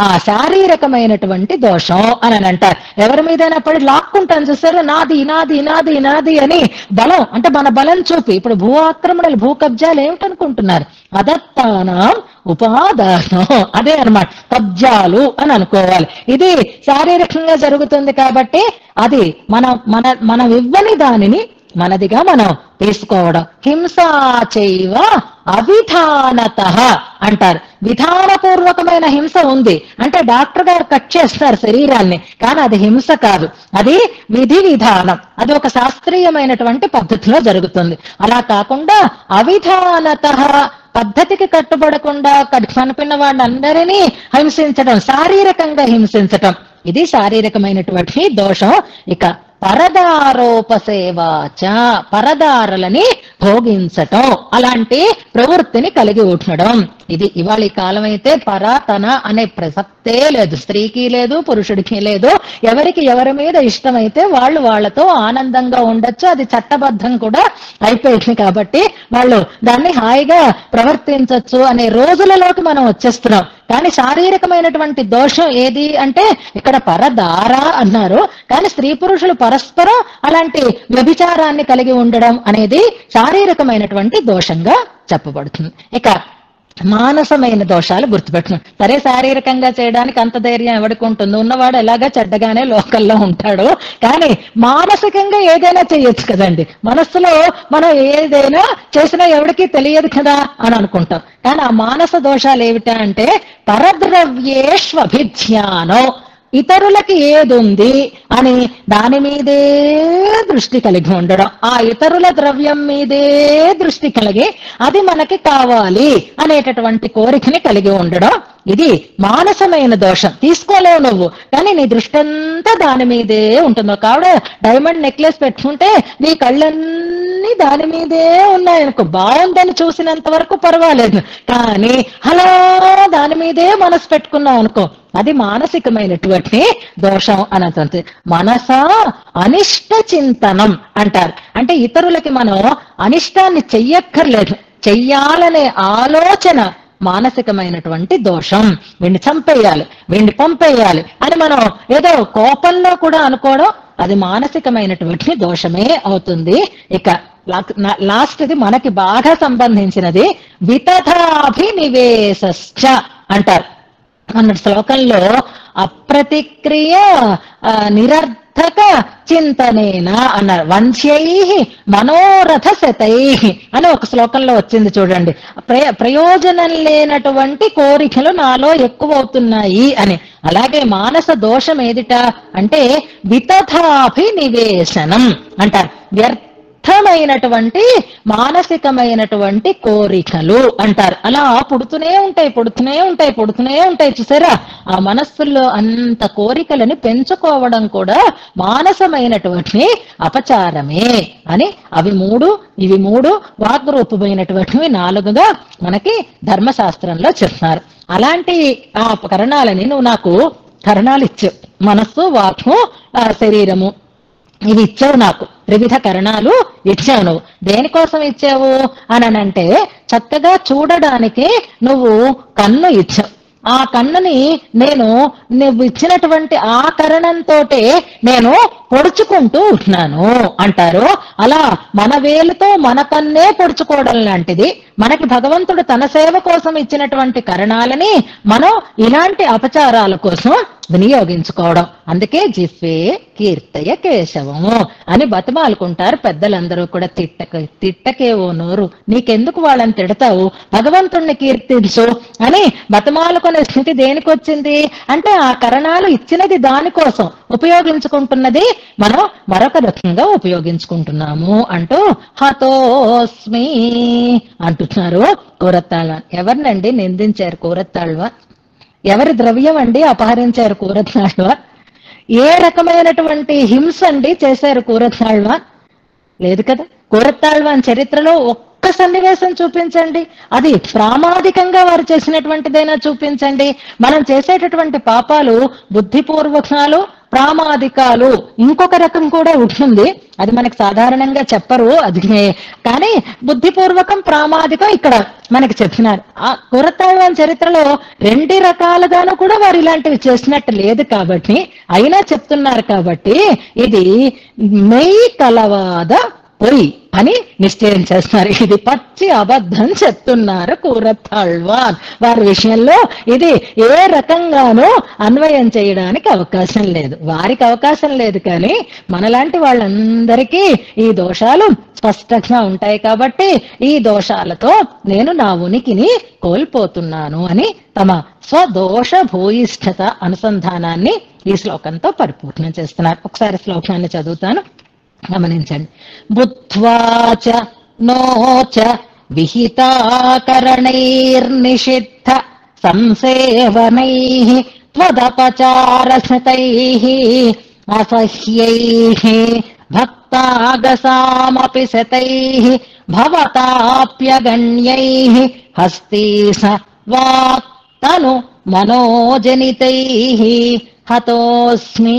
ఆ శారీరకమైనటువంటి దోషం అని అంటారు. ఎవరి మీదైనా పడి లాక్కుంటాం చూసారు, నాది నాది నాది నాది అని బలం, అంటే మన బలం చూపి. ఇప్పుడు భూ ఆక్రమణలు, భూ కబ్జాలు ఏమిటనుకుంటున్నారు? అదత్తానం ఉపాదానం, అదే అన్నమాట, కబ్జాలు అని అనుకోవాలి. ఇది శారీరకంగా జరుగుతుంది కాబట్టి అది మనం ఇవ్వని దానిని మనదిగా మనం తీసుకోవడం. హింసా చైవ అవిధానత అంటారు. విధానపూర్వకమైన హింస ఉంది అంటే డాక్టర్ గారు కట్ చేస్తారు శరీరాన్ని, కానీ అది హింస కాదు, అది విధి విధానం, అది ఒక శాస్త్రీయమైనటువంటి పద్ధతిలో జరుగుతుంది. అలా కాకుండా అవిధానత, పద్ధతికి కట్టుబడకుండా కనిపిన వాళ్ళందరినీ హింసించడం, శారీరకంగా హింసించటం, ఇది శారీరకమైనటువంటి దోషం. ఇక పరదారోపసేవాచ, పరదారులని భోగించటం, అలాంటి ప్రవృత్తిని కలిగి ఉండడం. ఇది ఇవాళ ఈ కాలం అయితే పర తన అనే ప్రసక్తే లేదు, స్త్రీకి లేదు, పురుషుడికి లేదు. ఎవరికి ఎవరి మీద ఇష్టమైతే వాళ్ళు వాళ్ళతో ఆనందంగా ఉండొచ్చు, అది చట్టబద్ధం కూడా అయిపోయింది కాబట్టి వాళ్ళు దాన్ని హాయిగా ప్రవర్తించవచ్చు అనే రోజులలోకి మనం వచ్చేస్తున్నాం. కానీ శారీరకమైనటువంటి దోషం ఏది అంటే ఇక్కడ పరదార అన్నారు, కానీ స్త్రీ పురుషులు పరస్పరం అలాంటి వ్యభిచారాన్ని కలిగి ఉండడం అనేది శారీరకమైనటువంటి దోషంగా చెప్పబడుతుంది. ఇక మానసమైన దోషాలు గుర్తుపెట్టడం. సరే, శారీరకంగా చేయడానికి అంత ధైర్యం ఎవరికి ఉంటుంది? ఉన్నవాడు ఎలాగా చెడ్డగానే లోకల్లో ఉంటాడు, కానీ మానసికంగా ఏదైనా చేయొచ్చు కదండి. మనస్సులో మనం ఏదైనా చేసినా ఎవరికి తెలియదు కదా అని అనుకుంటాం. కానీ ఆ మానస దోషాలు ఏమిటా అంటే పరద్రవ్యేష్వభిధ్యానం, ఇతరులకి ఏదుంది అని దాని మీదే దృష్టి కలిగి ఉండడం, ఆ ఇతరుల ద్రవ్యం మీదే దృష్టి కలిగి అది మనకి కావాలి అనేటటువంటి కోరికని కలిగి ఉండడం, ఇది మానసమైన దోషం. తీసుకోలేవు నువ్వు, కానీ నీ దృష్టి అంతా దాని మీదే ఉంటుంది. ఒక ఆవిడ డైమండ్ నెక్లెస్ పెట్టుకుంటే నీ కళ్ళన్నీ దాని మీదే ఉన్నాయనుకో, బాగుందని చూసినంత వరకు పర్వాలేదు, కానీ అలా దాని మీదే మనసు పెట్టుకున్నావు అనుకో, అది మానసికమైనటువంటి దోషం అనంత. మనస అనిష్ట చింతనం అంటారు. అంటే ఇతరులకి మనం అనిష్టాన్ని చెయ్యక్కర్లేదు, చెయ్యాలనే ఆలోచన మానసికమైనటువంటి దోషం. వీడిని చంపేయాలి, వీడిని పంపేయాలి అని మనం ఏదో కోపంలో కూడా అనుకోవడం, అది మానసికమైనటువంటి దోషమే అవుతుంది. ఇక లాస్ట్ది మనకి బాగా సంబంధించినది వితథాభినివేశశ్చ అంటారు. అన్న శ్లోకంలో అప్రతిక్రియ, నిరర్థక వ్యర్థక చింతనేన అన్నారు. వంశ్యై మనోరథ శతై అని ఒక శ్లోకంలో వచ్చింది చూడండి. ప్రయోజనం లేనటువంటి కోరికలు నాలో ఎక్కువ అవుతున్నాయి అని. అలాగే మానస దోషం ఏదిట అంటే వితథాభినివేశనం అంటారు. వ్యర్థమైనటువంటి మానసికమైనటువంటి కోరికలు అంటారు. అలా పుడుతూనే ఉంటాయి. చూసారా, ఆ మనస్సుల్లో అంత కోరికలని పెంచుకోవడం కూడా మానసమైనటువంటి అపచారమే అని ఇవి మూడు వాగ్రూపమైనటువంటివి 4గా మనకి ధర్మశాస్త్రంలో చెప్తున్నారు. అలాంటి ఆ కరణాలని నువ్వు నాకు కరణాలు ఇచ్చావు. మనస్సు, వాక్కు, శరీరము ఇవి ఇచ్చావు నాకు. త్రివిధ కరణాలు ఇచ్చావు. నువ్వు దేనికోసం ఇచ్చావు అనంటే చక్కగా చూడడానికి నువ్వు కన్ను ఇచ్చావు. ఆ కన్నుని నువ్వు ఇచ్చినటువంటి ఆ కరణంతో నేను పొడుచుకుంటూ ఉంటున్నాను అంటారు. అలా మన వేలుతో మన కన్నే పొడుచుకోవడం లాంటిది. మనకి భగవంతుడు తన సేవ కోసం ఇచ్చినటువంటి కరణాలని మనం ఇలాంటి అపచారాల కోసం వినియోగించుకోవడం. అందుకే జిహ్వే కీర్తయ కేశవము అని బతిమాలుకుంటారు పెద్దలందరూ కూడా. తిట్టకే ఓ నోరు, నీకెందుకు వాళ్ళని తిడతావు, భగవంతుణ్ణి కీర్తించు అని బతిమాలుకునే స్థితి దేనికి వచ్చింది అంటే ఆ కరణాలు ఇచ్చినది దానికోసం, ఉపయోగించుకుంటున్నది మనం మరొక రకంగా ఉపయోగించుకుంటున్నాము అంటూ హతోస్మి అంటున్నారు కూరత్తాళ్వాన్. ఎవరినండి నిందించారు కూరత్తాళ్వాన్? ఎవరి ద్రవ్యం అండి అపహరించారు కూరత్తాళ్వాన్? ఏ రకమైనటువంటి హింస అండి చేశారు కూరత్తాళ్వాన్? లేదు కదా. కూరత్తాళ్వాన్ చరిత్రలో ఒక్క సన్నివేశం చూపించండి, అది ప్రామాదికంగా వారు చేసినటువంటిదైనా చూపించండి. మనం చేసేటటువంటి పాపాలు బుద్ధిపూర్వకాలు, ప్రామాదికాలు, ఇంకొక రకం కూడా ఉంటుంది. అది మనకి సాధారణంగా చెప్పరు, అది కానీ బుద్ధిపూర్వకం, ప్రామాదికం ఇక్కడ మనకి చెప్తున్నారు. ఆ కూరత్తాళ్వాన్ చరిత్రలో 2 రకాలుగాను కూడా వారు ఇలాంటివి చేసినట్టు లేదు కాబట్టి, అయినా చెప్తున్నారు కాబట్టి ఇది మెయి కలవాద పొయ్యి అని నిశ్చయం చేస్తున్నారు. ఇది పచ్చి అబద్ధం చెప్తున్నారు కూరత్తాళ్వాన్. వారి విషయంలో ఇది ఏ రకంగానూ అన్వయం చేయడానికి అవకాశం లేదు. వారికి అవకాశం లేదు, కానీ మనలాంటి వాళ్ళందరికీ ఈ దోషాలు స్పష్టంగా ఉంటాయి కాబట్టి ఈ దోషాలతో నేను నా ఉనికిని కోల్పోతున్నాను అని తమ స్వదోష భూయిష్ఠత అనుసంధానాన్ని ఈ శ్లోకంతో పరిపూర్ణం చేస్తున్నారు. ఒకసారి శ్లోకాన్ని చదువుతాను, గమనించండి. బుద్ధ్వాచ నోచ విహితాకరణైర్నిషిద్ధ సంసేవనైః త్వదపచారశతైః అసహ్యైః భక్తాగసామపి శతైః భవతాప్యగణ్యైః హస్తీస వాక్తను మనోజనితైః హతోస్మి.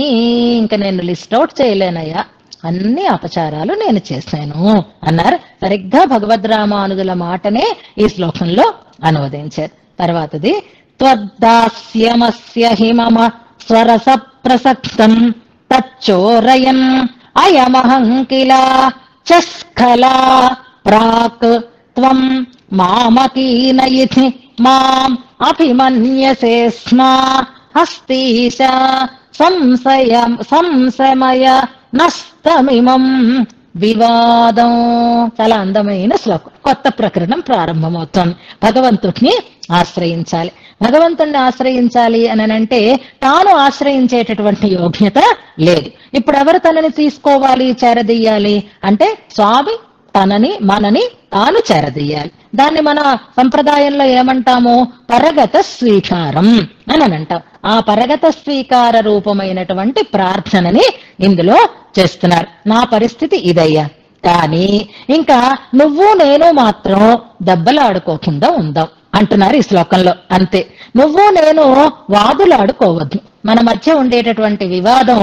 ఇంకా నేను లిస్ట్ అవుట్ చేయలేనయ్యా, అన్ని అపచారాలు నేను చేశాను అన్నారు. సరిగ్గా భగవద్రామానుజుల మాటనే ఈ శ్లోకంలో అనువదించారు. తర్వాతది త్వద్దాస్యమస్య హిమమ స్వరస ప్రసక్తం తచ్చోరయన్ అయమహంకిలా చస్ఖలా ప్రాక్ త్వం మామకీనయిథి మాం అభిమన్యసే స్మా హస్తీశ సంశమయ నస్తమిమం వివాదం. చాలా అందమైన శ్లోకం. కొత్త ప్రకరణం ప్రారంభమవుతోంది. భగవంతుడిని ఆశ్రయించాలి. భగవంతుణ్ణి ఆశ్రయించాలి అని అంటే తాను ఆశ్రయించేటటువంటి యోగ్యత లేదు. ఇప్పుడు ఎవరు తనని తీసుకోవాలి, చేరదీయాలి అంటే స్వామి మనని తాను చేరదీయాలి. దాన్ని మన సంప్రదాయంలో ఏమంటాము, పరగత స్వీకారం అని అంటాం. ఆ పరగత స్వీకార రూపమైనటువంటి ప్రార్థనని ఇందులో చేస్తున్నారు. నా పరిస్థితి ఇదయ్యా, కానీ ఇంకా నువ్వు నేను మాత్రం దెబ్బలాడుకోకుండా ఉందాం అంటున్నారు ఈ శ్లోకంలో. అంతే, నువ్వు నేను వాదులాడుకోవద్దు. మన మధ్య ఉండేటటువంటి వివాదం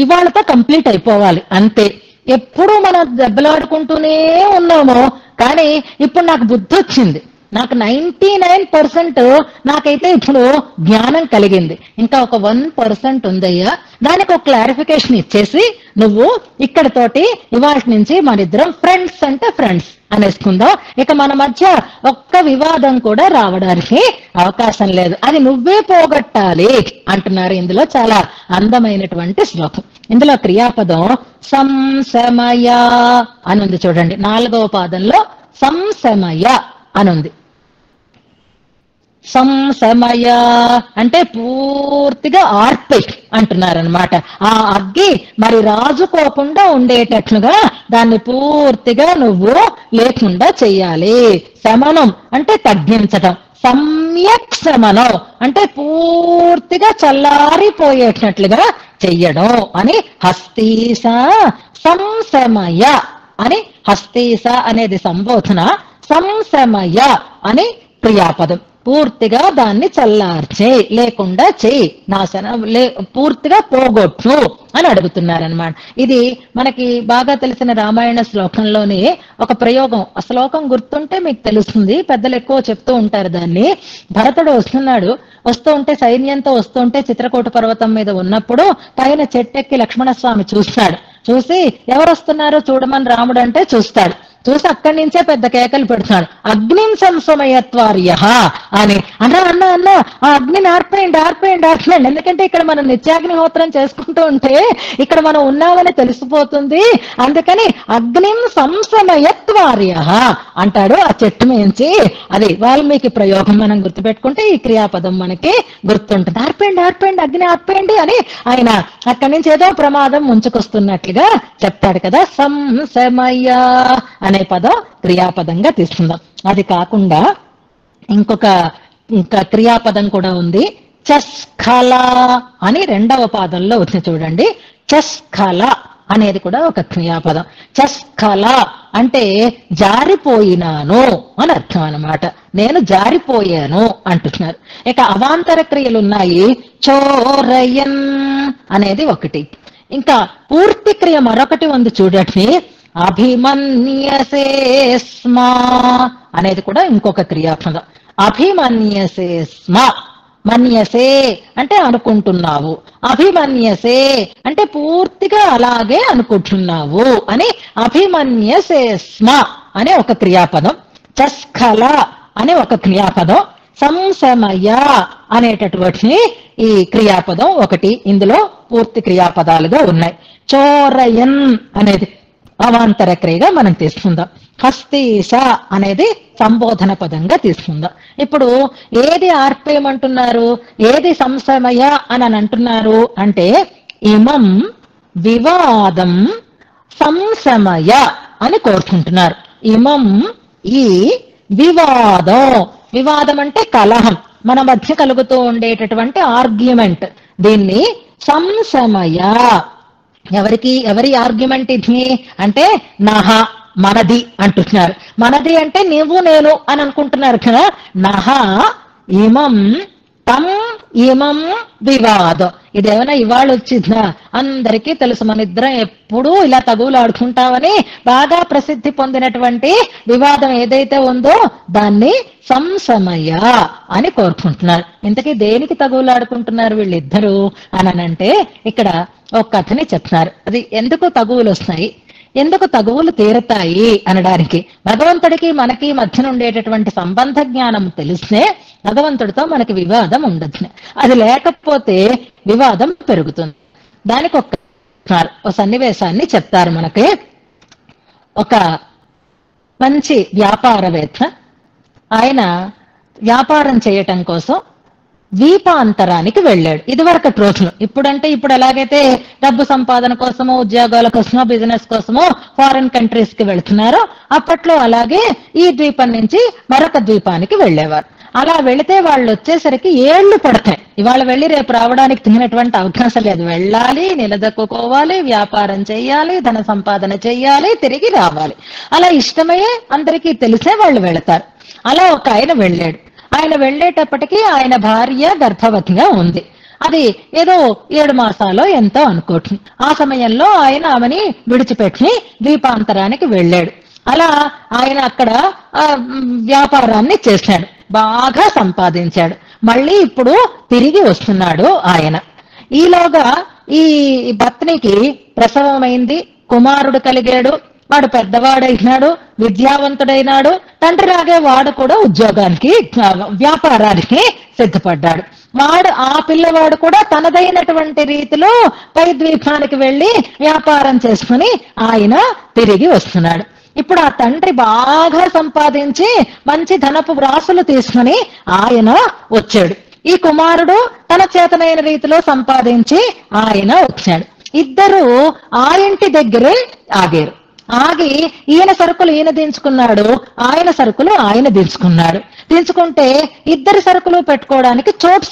ఇవాళతో కంప్లీట్ అయిపోవాలి అంతే. ఎప్పుడు మనం దెబ్బలాడుకుంటూనే ఉన్నామో, కానీ ఇప్పుడు నాకు బుద్ధి వచ్చింది, నాకు 99% నాకైతే ఇప్పుడు జ్ఞానం కలిగింది, ఇంకా ఒక 1% ఉందయ్యా, దానికి ఒక క్లారిఫికేషన్ ఇచ్చేసి నువ్వు ఇక్కడితోటి ఇవాళ నుంచి మనిద్దరం ఫ్రెండ్స్ అంటే ఫ్రెండ్స్ అనేసుకుందాం, ఇక మన మధ్య ఒక్క వివాదం కూడా రావడానికి అవకాశం లేదు, అది నువ్వే పోగొట్టాలి అంటున్నారు. ఇందులో చాలా అందమైనటువంటి శ్లోకం. ఇందులో క్రియాపదం సంశమయ అని ఉంది చూడండి, 4వ పాదంలో సంశమయ అనుంది. సంశమయ అంటే పూర్తిగా ఆర్పై అంటున్నారనమాట. ఆ అగ్గి మరి రాజుకోకుండా ఉండేటట్లుగా దాన్ని పూర్తిగా నువ్వు లేకుండా చెయ్యాలి. శమనం అంటే తగ్గించటం, సమ్యక్ శమనం అంటే పూర్తిగా చల్లారిపోయేటట్లుగా చెయ్యడం అని. హస్తీస సంశమయ అని, హస్తీస అనేది సంబోధన, సంశమయ అని క్రియాపదం. పూర్తిగా దాన్ని చల్లార్చే, లేకుండా చేయి, నాశనం పూర్తిగా పోగొట్టు అని అడుగుతున్నారనమాట. ఇది మనకి బాగా తెలిసిన రామాయణ శ్లోకంలోని ఒక ప్రయోగం. ఆ శ్లోకం గుర్తుంటే మీకు తెలుస్తుంది, పెద్దలు ఎక్కువ చెప్తూ ఉంటారు దాన్ని. భరతుడు వస్తూ ఉంటే సైన్యంతో వస్తుంటే చిత్రకూట పర్వతం మీద ఉన్నప్పుడు పైన చెట్టెక్కి లక్ష్మణస్వామి చూస్తాడు. చూసి ఎవరు వస్తున్నారో చూడమని రాముడు అంటే చూస్తాడు. చూసి అక్కడి నుంచే పెద్ద కేకలు పెడుతున్నాడు, అగ్నిం సంశమయత్వార్య అని. అన్నా ఆ అగ్నిని ఆర్పేయండి. ఎందుకంటే ఇక్కడ మనం నిత్యాగ్నిహోత్రం చేసుకుంటూ ఉంటే ఇక్కడ మనం ఉన్నామని తెలిసిపోతుంది, అందుకని అగ్నిం సంశమయత్వార్య అంటాడు ఆ చెట్టు మించి. అది వాల్మీకి ప్రయోగం మనం గుర్తుపెట్టుకుంటే ఈ క్రియాపదం మనకి గుర్తుంటుంది. ఆర్పేయండి అగ్ని ఆర్పేయండి అని ఆయన అక్కడి నుంచి ఏదో ప్రమాదం ముంచుకొస్తున్నట్లుగా చెప్తాడు కదా. సంశమయ అనే పదం క్రియాపదంగా తీసుకుందాం. అది కాకుండా ఇంకా క్రియాపదం కూడా ఉంది, చస్ఖల అని 2వ పాదంలో వచ్చింది చూడండి. చస్ఖల అనేది కూడా ఒక క్రియాపదం. చస్ఖల అంటే జారిపోయినాను అని అర్థం అన్నమాట. నేను జారిపోయాను అంటున్నారు. ఇక అవాంతర క్రియలు ఉన్నాయి. చోరయన్ అనేది ఒకటి, ఇంకా పూర్తి క్రియ మరొకటి ఉంది చూడండి, అభిమన్యసే స్మ అనేది కూడా ఇంకొక క్రియాపదం. అభిమన్యసే స్మ, మన్యసే అంటే అనుకుంటున్నావు, అభిమన్యసే అంటే పూర్తిగా అలాగే అనుకుంటున్నావు అని. అభిమన్యసే స్మ అనే ఒక క్రియాపదం, చస్ఖల అనే ఒక క్రియాపదం, సంశమయ అనేటటువంటి ఈ క్రియాపదం ఒకటి. ఇందులో పూర్తి క్రియాపదాలుగా ఉన్నాయి. చోరయన్ అనేది అవాంతర క్రియగా మనం తీసుకుందాం. హస్తీశ అనేది సంబోధన పదంగా తీసుకుందాం. ఇప్పుడు ఏది ఆర్పేయమంటున్నారు, ఏది సంశమయ అని అంటున్నారు అంటే, ఇమం వివాదం సంశమయ అని కోరుకుంటున్నారు. ఇమం ఈ వివాదం, వివాదం అంటే కలహం, మన మధ్య కలుగుతూ ఉండేటటువంటి ఆర్గ్యుమెంట్, దీన్ని సంశమయ. ఎవరి ఆర్గ్యుమెంట్ ఇది అంటే నహ మనది అంటున్నారు. మనది అంటే నువ్వు నేను అని అనుకుంటున్నారు కదా. నహ ఇమం తం ఇమం వివాదం. ఇదేమైనా ఇవాళ వచ్చిందా? అందరికీ తెలుసు, మన ఇద్దరం ఎప్పుడూ ఇలా తగువులాడుకుంటామని బాగా ప్రసిద్ధి పొందినటువంటి వివాదం ఏదైతే ఉందో దాన్ని సంశమయ అని కోరుకుంటున్నారు. ఇంతకీ దేనికి తగువులాడుకుంటున్నారు వీళ్ళిద్దరూ అనంటే ఇక్కడ ఒక కథని చెప్తున్నారు. అది ఎందుకు తగువులు వస్తాయి, ఎందుకు తగువులు తీరతాయి అనడానికి. భగవంతుడికి మనకి మధ్యన ఉండేటటువంటి సంబంధ జ్ఞానం తెలిస్తే భగవంతుడితో మనకి వివాదం ఉండదు. అది లేకపోతే వివాదం పెరుగుతుంది. దానికి ఒక సన్నివేశాన్ని చెప్తారు మనకి. ఒక మంచి వ్యాపారవేత్త, ఆయన వ్యాపారం చేయటం కోసం ద్వీపాంతరానికి వెళ్ళాడు. ఇదివరకటి రోజులు, ఇప్పుడు ఎలాగైతే డబ్బు సంపాదన కోసమో ఉద్యోగాల కోసమో బిజినెస్ కోసమో ఫారిన్ కంట్రీస్ కి వెళ్తున్నారో అప్పట్లో అలాగే ఈ ద్వీపం నుంచి మరొక ద్వీపానికి వెళ్ళేవారు. అలా వెళితే వాళ్ళు వచ్చేసరికి ఏళ్లు పడతాయి. ఇవాళ వెళ్ళి రేపు రావడానికి తిరిగినటువంటి అవకాశం లేదు. వెళ్ళాలి, నిలదొక్కుకోవాలి, వ్యాపారం చెయ్యాలి, ధన సంపాదన చెయ్యాలి, తిరిగి రావాలి. అలా ఇష్టమే అందరికీ తెలిసే వాళ్ళు వెళతారు. అలా ఒక ఆయన వెళ్ళాడు. ఆయన వెళ్ళేటప్పటికీ ఆయన భార్య గర్భవతిగా ఉంది. అది ఏదో 7 మాసాలో ఎంతో అనుకోవచ్చు. ఆ సమయంలో ఆయన ఆమెని విడిచిపెట్టి ద్వీపాంతరానికి వెళ్ళాడు. అలా ఆయన అక్కడ వ్యాపారాన్ని చేశాడు, బాగా సంపాదించాడు. మళ్ళీ ఇప్పుడు తిరిగి వస్తున్నాడు ఆయన. ఈలోగా ఈ పత్నికి ప్రసవమైంది, కుమారుడు కలిగాడు. వాడు పెద్దవాడైనాడు, విద్యావంతుడైనాడు. తండ్రిలాగే వాడు కూడా ఉద్యోగానికి, వ్యాపారానికి సిద్ధపడ్డాడు. ఆ పిల్లవాడు కూడా తనదైనటువంటి రీతిలో పై ద్వీపానికి వెళ్లి వ్యాపారం చేసుకుని ఆయన తిరిగి వస్తున్నాడు. ఇప్పుడు ఆ తండ్రి బాగా సంపాదించి మంచి ధనపు రాసులు తీసుకుని ఆయన వచ్చాడు. ఈ కుమారుడు తన చేతనైన రీతిలో సంపాదించి ఆయన వచ్చాడు. ఇద్దరు ఆ ఇంటి దగ్గరే ఆగారు. ఆగి ఈయన సరుకులు ఈయన దించుకున్నాడు, ఆయన సరుకులు ఆయన దించుకుంటే ఇద్దరి సరుకులు పెట్టుకోవడానికి చోటు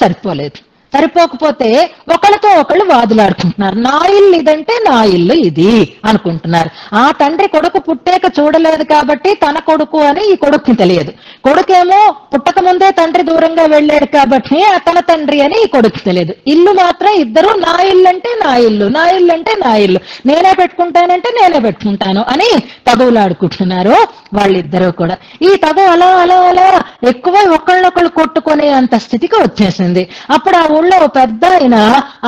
సరిపోకపోతే ఒకళ్ళతో ఒకళ్ళు వాదులాడుకుంటున్నారు. నా ఇల్లు ఇదంటే నా ఇల్లు ఇది అనుకుంటున్నారు. ఆ తండ్రి కొడుకు పుట్టాక చూడలేదు కాబట్టి తన కొడుకు అని ఈ కొడుకుని తెలియదు. కొడుకేమో పుట్టక ముందే తండ్రి దూరంగా వెళ్ళాడు కాబట్టి తన తండ్రి అని ఈ కొడుకు తెలియదు. ఇల్లు మాత్రం ఇద్దరు నా ఇల్లు అంటే నా ఇల్లు, నా ఇల్లు అంటే నా ఇల్లు, నేనే పెట్టుకుంటానంటే నేనే పెట్టుకుంటాను అని తగువులాడుకుంటున్నారు వాళ్ళిద్దరూ కూడా. ఈ తగువు అలా అలా అలా ఎక్కువ ఒకళ్ళొకళ్ళు కొట్టుకునే అంత స్థితికి వచ్చేసింది. అప్పుడు ఆ ఊళ్ళో పెద్ద ఆయన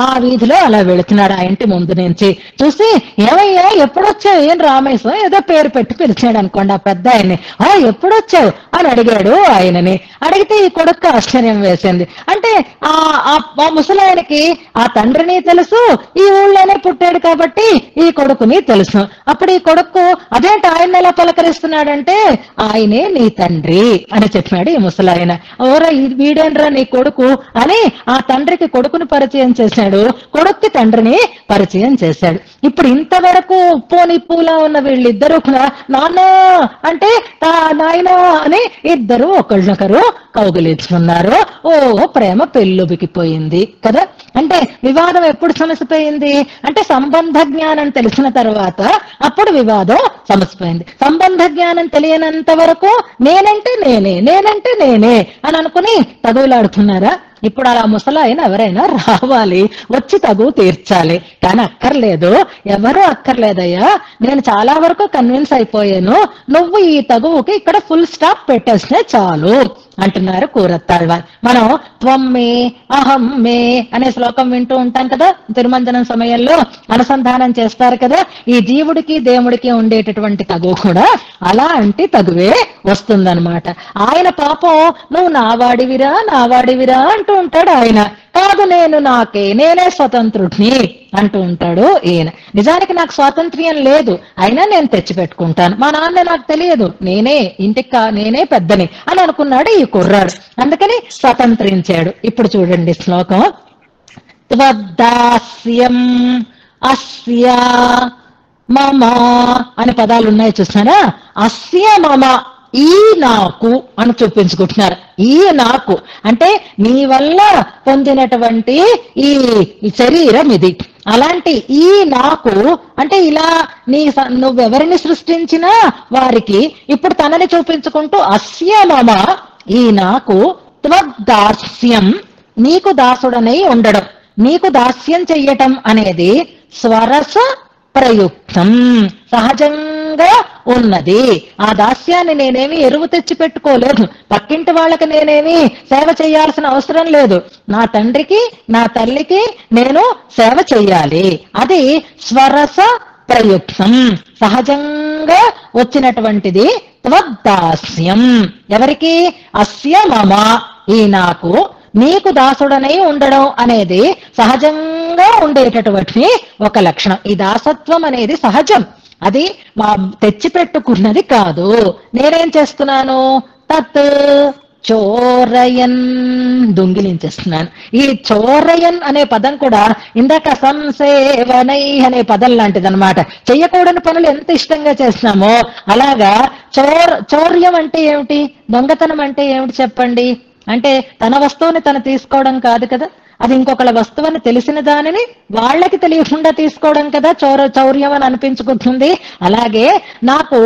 ఆ వీధిలో అలా వెళుతున్నాడు. ఆ ఇంటి ముందు నుంచి చూసి, ఏమయ్యా ఎప్పుడొచ్చావు, ఏం రామేశం ఏదో పేరు పెట్టి పిలిచాడు అనుకోండి ఆ పెద్ద ఆయన్ని. ఎప్పుడొచ్చావు అని అడిగాడు ఆయనని. అడిగితే ఈ కొడుకు ఆశ్చర్యం వేసింది. అంటే ఆ ముసలాయనకి ఆ తండ్రిని తెలుసు, ఈ ఊళ్ళోనే పుట్టాడు కాబట్టి ఈ కొడుకుని తెలుసు. అప్పుడు ఈ కొడుకు అదేంటి ఆయన ఎలా పలకరిస్తున్నాడంటే, ఆయనే నీ తండ్రి అని చెప్పాడు ఈ ముసలాయన. ఓరా వీడేనరా నీ కొడుకు అని ఆ తండ్రికి కొడుకుని పరిచయం చేశాడు, కొడుక్కి తండ్రిని పరిచయం చేశాడు. ఇప్పుడు ఇంతవరకు ఉప్పు నిప్పులా ఉన్న వీళ్ళిద్దరూ కూడా నాన్న అంటే నాయనా అని ఇద్దరు ఒకళ్ళొకరు కౌగిలించుకున్నారు. ప్రేమ పెళ్ళుబికిపోయింది కదా. అంటే వివాదం ఎప్పుడు సమసిపోయింది అంటే సంబంధ జ్ఞానం తెలిసిన తర్వాత అప్పుడు వివాదం సమసిపోయింది. సంబంధ జ్ఞానం తెలియనంత వరకు నేనంటే నేనే అని అనుకుని తగువులాడుతున్నారా. ఇప్పుడు అలా ముసలాయన ఎవరైనా రావాలి, వచ్చి తగువు తీర్చాలి. కానీ అక్కర్లేదు, ఎవరూ అక్కర్లేదయ్యా, నేను చాలా వరకు కన్విన్స్ అయిపోయాను, నువ్వు ఈ తగువుకి ఇక్కడ ఫుల్ స్టాప్ పెట్టేస్తే చాలు అంటున్నారు కూరత్తాళ్వార్. మనం త్వం మే అహం మే అనే శ్లోకం వింటూ ఉంటాం కదా, తిరుమంజనం సమయంలో అనుసంధానం చేస్తారు కదా. ఈ జీవుడికి దేవుడికి ఉండేటటువంటి తగువు కూడా అలాంటి తగువే వస్తుందన్నమాట. ఆయన పాపం నువ్వు నావాడివిరా అంటూ ఉంటాడు ఆయన. కాదు నేనే స్వతంత్రుడిని అంటూ ఉంటాడు ఈయన. నిజానికి నాకు స్వాతంత్ర్యం లేదు, అయినా నేను తెచ్చిపెట్టుకుంటాను. మా నాన్న నాకు తెలియదు, నేనే పెద్దని అని అనుకున్నాడు ఈ కుర్రాడు. అందుకని స్వతంత్రించాడు. ఇప్పుడు చూడండి శ్లోకం. త్వద్దాస్యం అస్య మమ అనే పదాలు ఉన్నాయి చూసారా. అస్య మమ, ఈ నాకు అని చూపించుకుంటున్నారు. ఈ నాకు అంటే నీ వల్ల పొందినటువంటి ఈ శరీరం ఇది. అలాంటి ఈ నాకు అంటే ఇలా నువ్వెవరిని సృష్టించినా వారికి ఇప్పుడు తనని చూపించుకుంటూ అస్య మమ, ఈ నాకు త్వద్దాస్యం, నీకు దాసుడనై ఉండడం, నీకు దాస్యం చెయ్యటం అనేది స్వరస ప్రయుక్తం, సహజంగా ఉన్నది. ఆ దాస్యాన్ని నేనేమి ఎరువు తెచ్చి పెట్టుకోలేదు, పక్కింటి వాళ్ళకి నేనేమి సేవ చేయాల్సిన అవసరం లేదు. నా తండ్రికి నా తల్లికి నేను సేవ చెయ్యాలి. అది స్వరస ప్రయుక్తం, సహజంగా వచ్చినటువంటిది త్వద్దాస్యం. ఎవరికి? అస్య మమ, ఈ నాకు నీకు దాసుడనై ఉండడం అనేది సహజంగా ఉండేటటువంటి ఒక లక్షణం. ఈ దాసత్వం అనేది సహజం, అది తెచ్చిపెట్టుకున్నది కాదు. నేనేం చేస్తున్నాను? తత్ చోరయన్, దొంగిలించేస్తున్నాను. ఈ చోరయన్ అనే పదం కూడా ఇందాక సంసేవనై అనే పదం లాంటిదన్నమాట. చెయ్యకూడని పనులు ఎంత ఇష్టంగా చేస్తున్నామో అలాగా చౌర్యం అంటే ఏమిటి? దొంగతనం అంటే ఏమిటి చెప్పండి? అంటే తన వస్తువుని తను తీసుకోవడం కాదు కదా, అది ఇంకొకళ్ళ వస్తువుని తెలిసిన దానిని వాళ్ళకి తెలియకుండా తీసుకోవడం కదా చౌర్యం అని అనిపించుకుంటుంది. అలాగే నాకు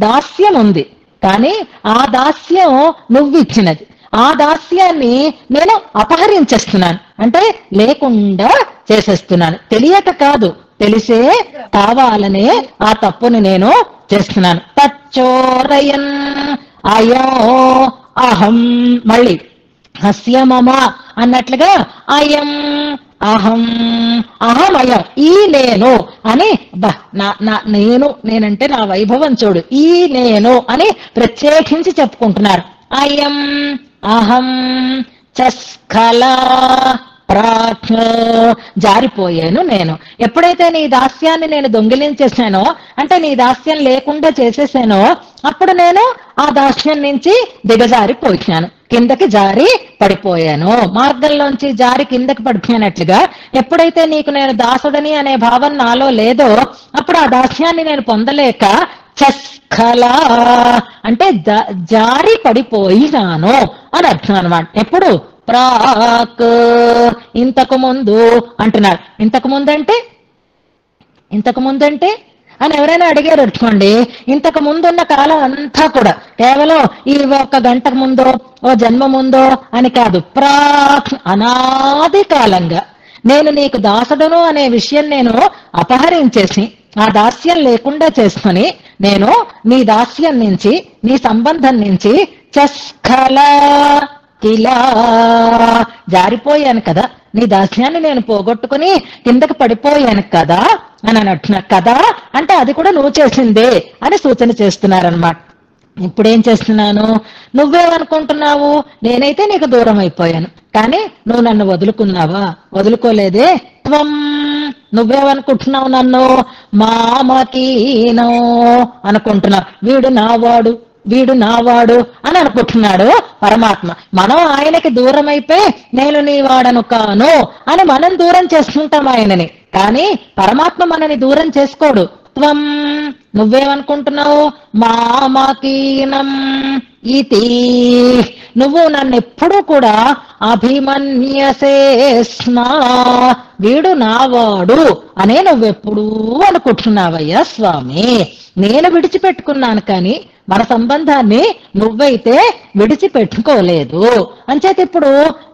దాస్యం ఉంది, కానీ ఆ దాస్యం నువ్వు ఇచ్చినది. ఆ దాస్యాన్ని నేను అపహరించేస్తున్నాను, అంటే లేకుండా చేసేస్తున్నాను. తెలియక కాదు, తెలిసే కావాలనే ఆ తప్పుని నేను చేస్తున్నాను. తచ్చోరయన్ అయో అహం, మళ్ళీ హస్య మమ అన్నట్లుగా అయం అహం అహమయం, ఈ నేను అని నేనంటే నా వైభవం చూడు, ఈ నేను అని ప్రత్యేకించి చెప్పుకుంటున్నారు. అయం అహం చస్ఖలా ప్రాక్, జారిపోయాను నేను. ఎప్పుడైతే నీ దాస్యాన్ని నేను దొంగిలించేసానో, అంటే నీ దాస్యం లేకుండా చేసేసానో, అప్పుడు నేను ఆ దాస్యం నుంచి దిగజారిపోయాను, కిందకి జారి పడిపోయాను. మార్గంలోంచి జారి కిందకి పడిపోయినట్లుగా ఎప్పుడైతే నీకు నేను దాసుడని అనే భావన నాలో లేదో, అప్పుడు ఆ దాస్యాన్ని నేను పొందలేక చస్ఖలా అంటే జారి పడిపోయినాను అని అర్థం అనమాట. ఎప్పుడు ప్రాక్, ఇంతకు ముందు అంటున్నారు. ఇంతకు ముందంటే అని ఎవరైనా అడిగారు అనుకోండి, ఇంతకు ముందున్న కాలం అంతా కూడా కేవలం ఈ 1 గంట ముందో ఓ జన్మ ముందో అని కాదు, ప్రాక్ అనాది కాలంగా నేను నీకు దాసుడను అనే విషయం నేను అపహరించేసి ఆ దాస్యం లేకుండా చేసుకుని నేను నీ దాస్యం నుంచి, నీ సంబంధం నుంచి చస్ఖలా కిలా జారిపోయాను కదా, నీ దాస్యాన్ని నేను పోగొట్టుకుని కిందకి పడిపోయాను కదా అని అంటున్నా. కదా అంటే అది కూడా నువ్వు చేసిందే అని సూచన చేస్తున్నారనమాట. ఇప్పుడేం చేస్తున్నాను, నువ్వేమనుకుంటున్నావు, నేనైతే నీకు దూరం అయిపోయాను, కానీ నువ్వు నన్ను వదులుకున్నావా? వదులుకోలేదే. త్వం, నువ్వేమనుకుంటున్నావు, నన్ను మామకీనో అనుకుంటున్నావు. వీడు నావాడు అని అనుకుంటున్నాడు పరమాత్మ. మనం ఆయనకి దూరం అయిపోయి నేను నీ వాడను కాను అని మనం దూరం చేసుకుంటాం ఆయనని, కానీ పరమాత్మ మనని దూరం చేసుకోడు. త్వం, నువ్వేమనుకుంటున్నావు, మామకీనం ఇతి, నువ్వు నన్ను ఎప్పుడూ కూడా అభిమన్యసే స్మా, వీడు నావాడు అనే నువ్వెప్పుడూ అనుకుంటున్నావయ్యా స్వామి. నేను విడిచిపెట్టుకున్నాను, కానీ మన సంబంధాన్ని నువ్వైతే విడిచిపెట్టుకోలేదు. అంచేత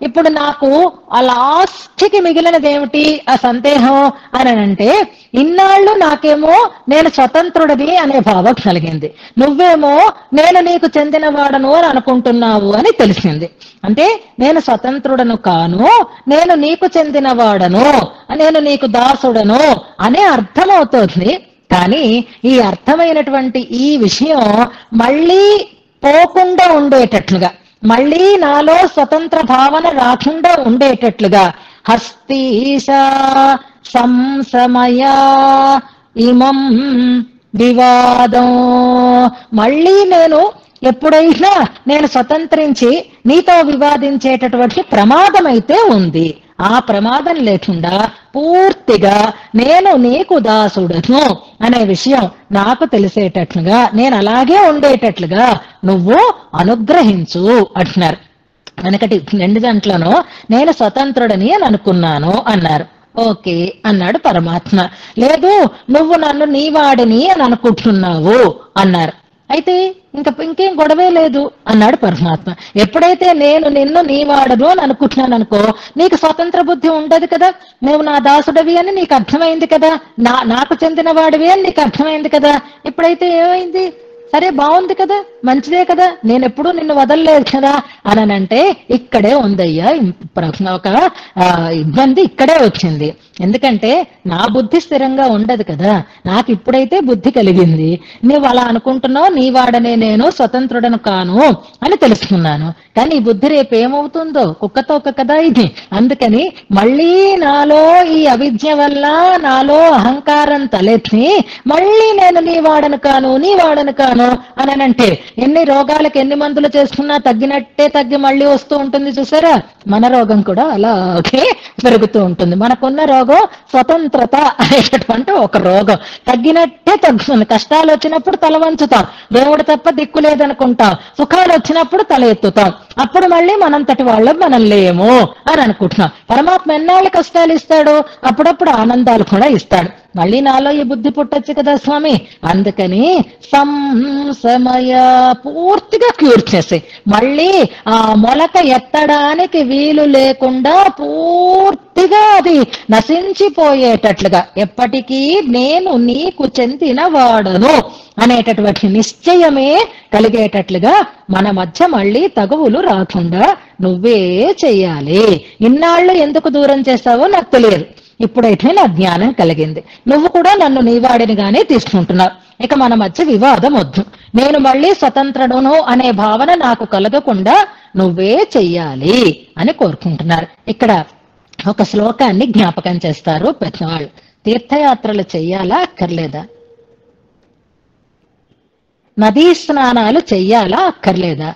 ఇప్పుడు నాకు ఆ లాస్ట్కి మిగిలినదేమిటి ఆ సందేహం అని అంటే, ఇన్నాళ్ళు నాకేమో నేను స్వతంత్రుడిని అనే భావం కలిగింది, నువ్వేమో నేను నీకు చెందిన వాడను అని అనుకుంటున్నావు అని తెలిసింది. అంటే నేను స్వతంత్రుడను కాను, నేను నీకు చెందిన వాడను, నేను నీకు దాసుడను అనే అర్థమవుతోంది. కానీ ఈ అర్థమైనటువంటి ఈ విషయం మళ్ళీ పోకుండా ఉండేటట్లుగా, మళ్ళీ నాలో స్వతంత్ర భావన రాకుండా ఉండేటట్లుగా, హస్తీశ సంసమయ ఇమం వివాదం, మళ్ళీ ఎప్పుడైనా నేను స్వతంత్రించి నీతో వివాదించేటటువంటి ప్రమాదం అయితే ఉంది. ఆ ప్రమాదం లేకుండా పూర్తిగా నేను నీకు దాసుడను అనే విషయం నాకు తెలిసేటట్లుగా, నేను అలాగే ఉండేటట్లుగా నువ్వు అనుగ్రహించు అంటున్నారు. వెనకటి 2 గంటలను నేను స్వతంత్రుడని అని అనుకున్నాను అన్నారు. ఓకే అన్నాడు పరమాత్మ. లేదు, నువ్వు నన్ను నీవాడిని అని అనుకుంటున్నావు అన్నారు. అయితే ఇంకేం గొడవే లేదు అన్నాడు పరమాత్మ. ఎప్పుడైతే నేను నిన్ను నీవాడను అని అనుకుంటున్నాను అనుకో, నీకు స్వతంత్ర బుద్ధి ఉండదు కదా. నువ్వు నా దాసుడవి అని నీకు అర్థమైంది కదా, నాకు చెందిన వాడివి అని నీకు అర్థమైంది కదా. ఇప్పుడైతే ఏమైంది, సరే బాగుంది కదా, మంచిదే కదా, నేనెప్పుడు నిన్ను వదలలేదు కదా అనంటే ఇక్కడే ఉందయ్యా ఒక ఇబ్బంది, ఇక్కడే వచ్చింది. ఎందుకంటే నా బుద్ధి స్థిరంగా ఉండదు కదా. నాకు ఇప్పుడైతే బుద్ధి కలిగింది, నువ్వు అలా అనుకుంటున్నావు, నీ వాడనే నేను స్వతంత్రుడను కాను అని తెలుసుకున్నాను. కానీ ఈ బుద్ధి రేపు ఏమవుతుందో, కుక్కతోక కదా ఇది. అందుకని మళ్ళీ నాలో ఈ అవిద్య వల్ల నాలో అహంకారం తలెత్తి మళ్ళీ నేను నీ వాడను కాను అని అంటే ఎన్ని రోగాలకు ఎన్ని మందులు చేసుకున్నా తగ్గినట్టే తగ్గి మళ్ళీ వస్తూ ఉంటుంది చూసారా. మన రోగం కూడా అలాగే పెరుగుతూ ఉంటుంది. మనకున్న రోగం స్వతంత్రత అనేటటువంటి ఒక రోగం. తగ్గినట్టే తగ్గుతుంది. కష్టాలు వచ్చినప్పుడు తల వంచుతాం, దేవుడు తప్ప దిక్కు లేదనుకుంటాం. సుఖాలు వచ్చినప్పుడు తల ఎత్తుతాం. అప్పుడు మళ్ళీ మనంతటి వాళ్ళం మనం లేము అని అనుకుంటున్నాం. పరమాత్మ ఎన్నాళ్ళు కష్టాలు ఇస్తాడు, అప్పుడప్పుడు ఆనందాలు కూడా ఇస్తాడు. మళ్ళీ నాలో ఈ బుద్ధి పుట్టొచ్చు కదా స్వామి. అందుకని సంసమయ పూర్తిగా క్యూర్ చేసి మళ్ళీ ఆ మొలక ఎత్తడానికి వీలు లేకుండా పూర్తిగా అది నశించిపోయేటట్లుగా, ఎప్పటికీ నేను నీకు చెందిన వాడను అనేటటువంటి నిశ్చయమే కలిగేటట్లుగా మన మధ్య మళ్ళీ తగువులు రాకుండా నువ్వే చెయ్యాలి. ఇన్నాళ్ళు ఎందుకు దూరం చేశావో నాకు తెలియదు, ఇప్పుడైతే నా జ్ఞానం కలిగింది, నువ్వు కూడా నన్ను నీవాడినిగానే తీసుకుంటున్నావు, ఇక మన మధ్య వివాదం వద్దు, నేను మళ్ళీ స్వతంత్రుడును అనే భావన నాకు కలగకుండా నువ్వే చెయ్యాలి అని కోరుకుంటున్నారు. ఇక్కడ ఒక శ్లోకాన్ని జ్ఞాపకం చేస్తారు పెద్దవాళ్ళు. తీర్థయాత్రలు చెయ్యాలా అక్కర్లేదా? నదీ స్నానాలు చెయ్యాలా అక్కర్లేదా?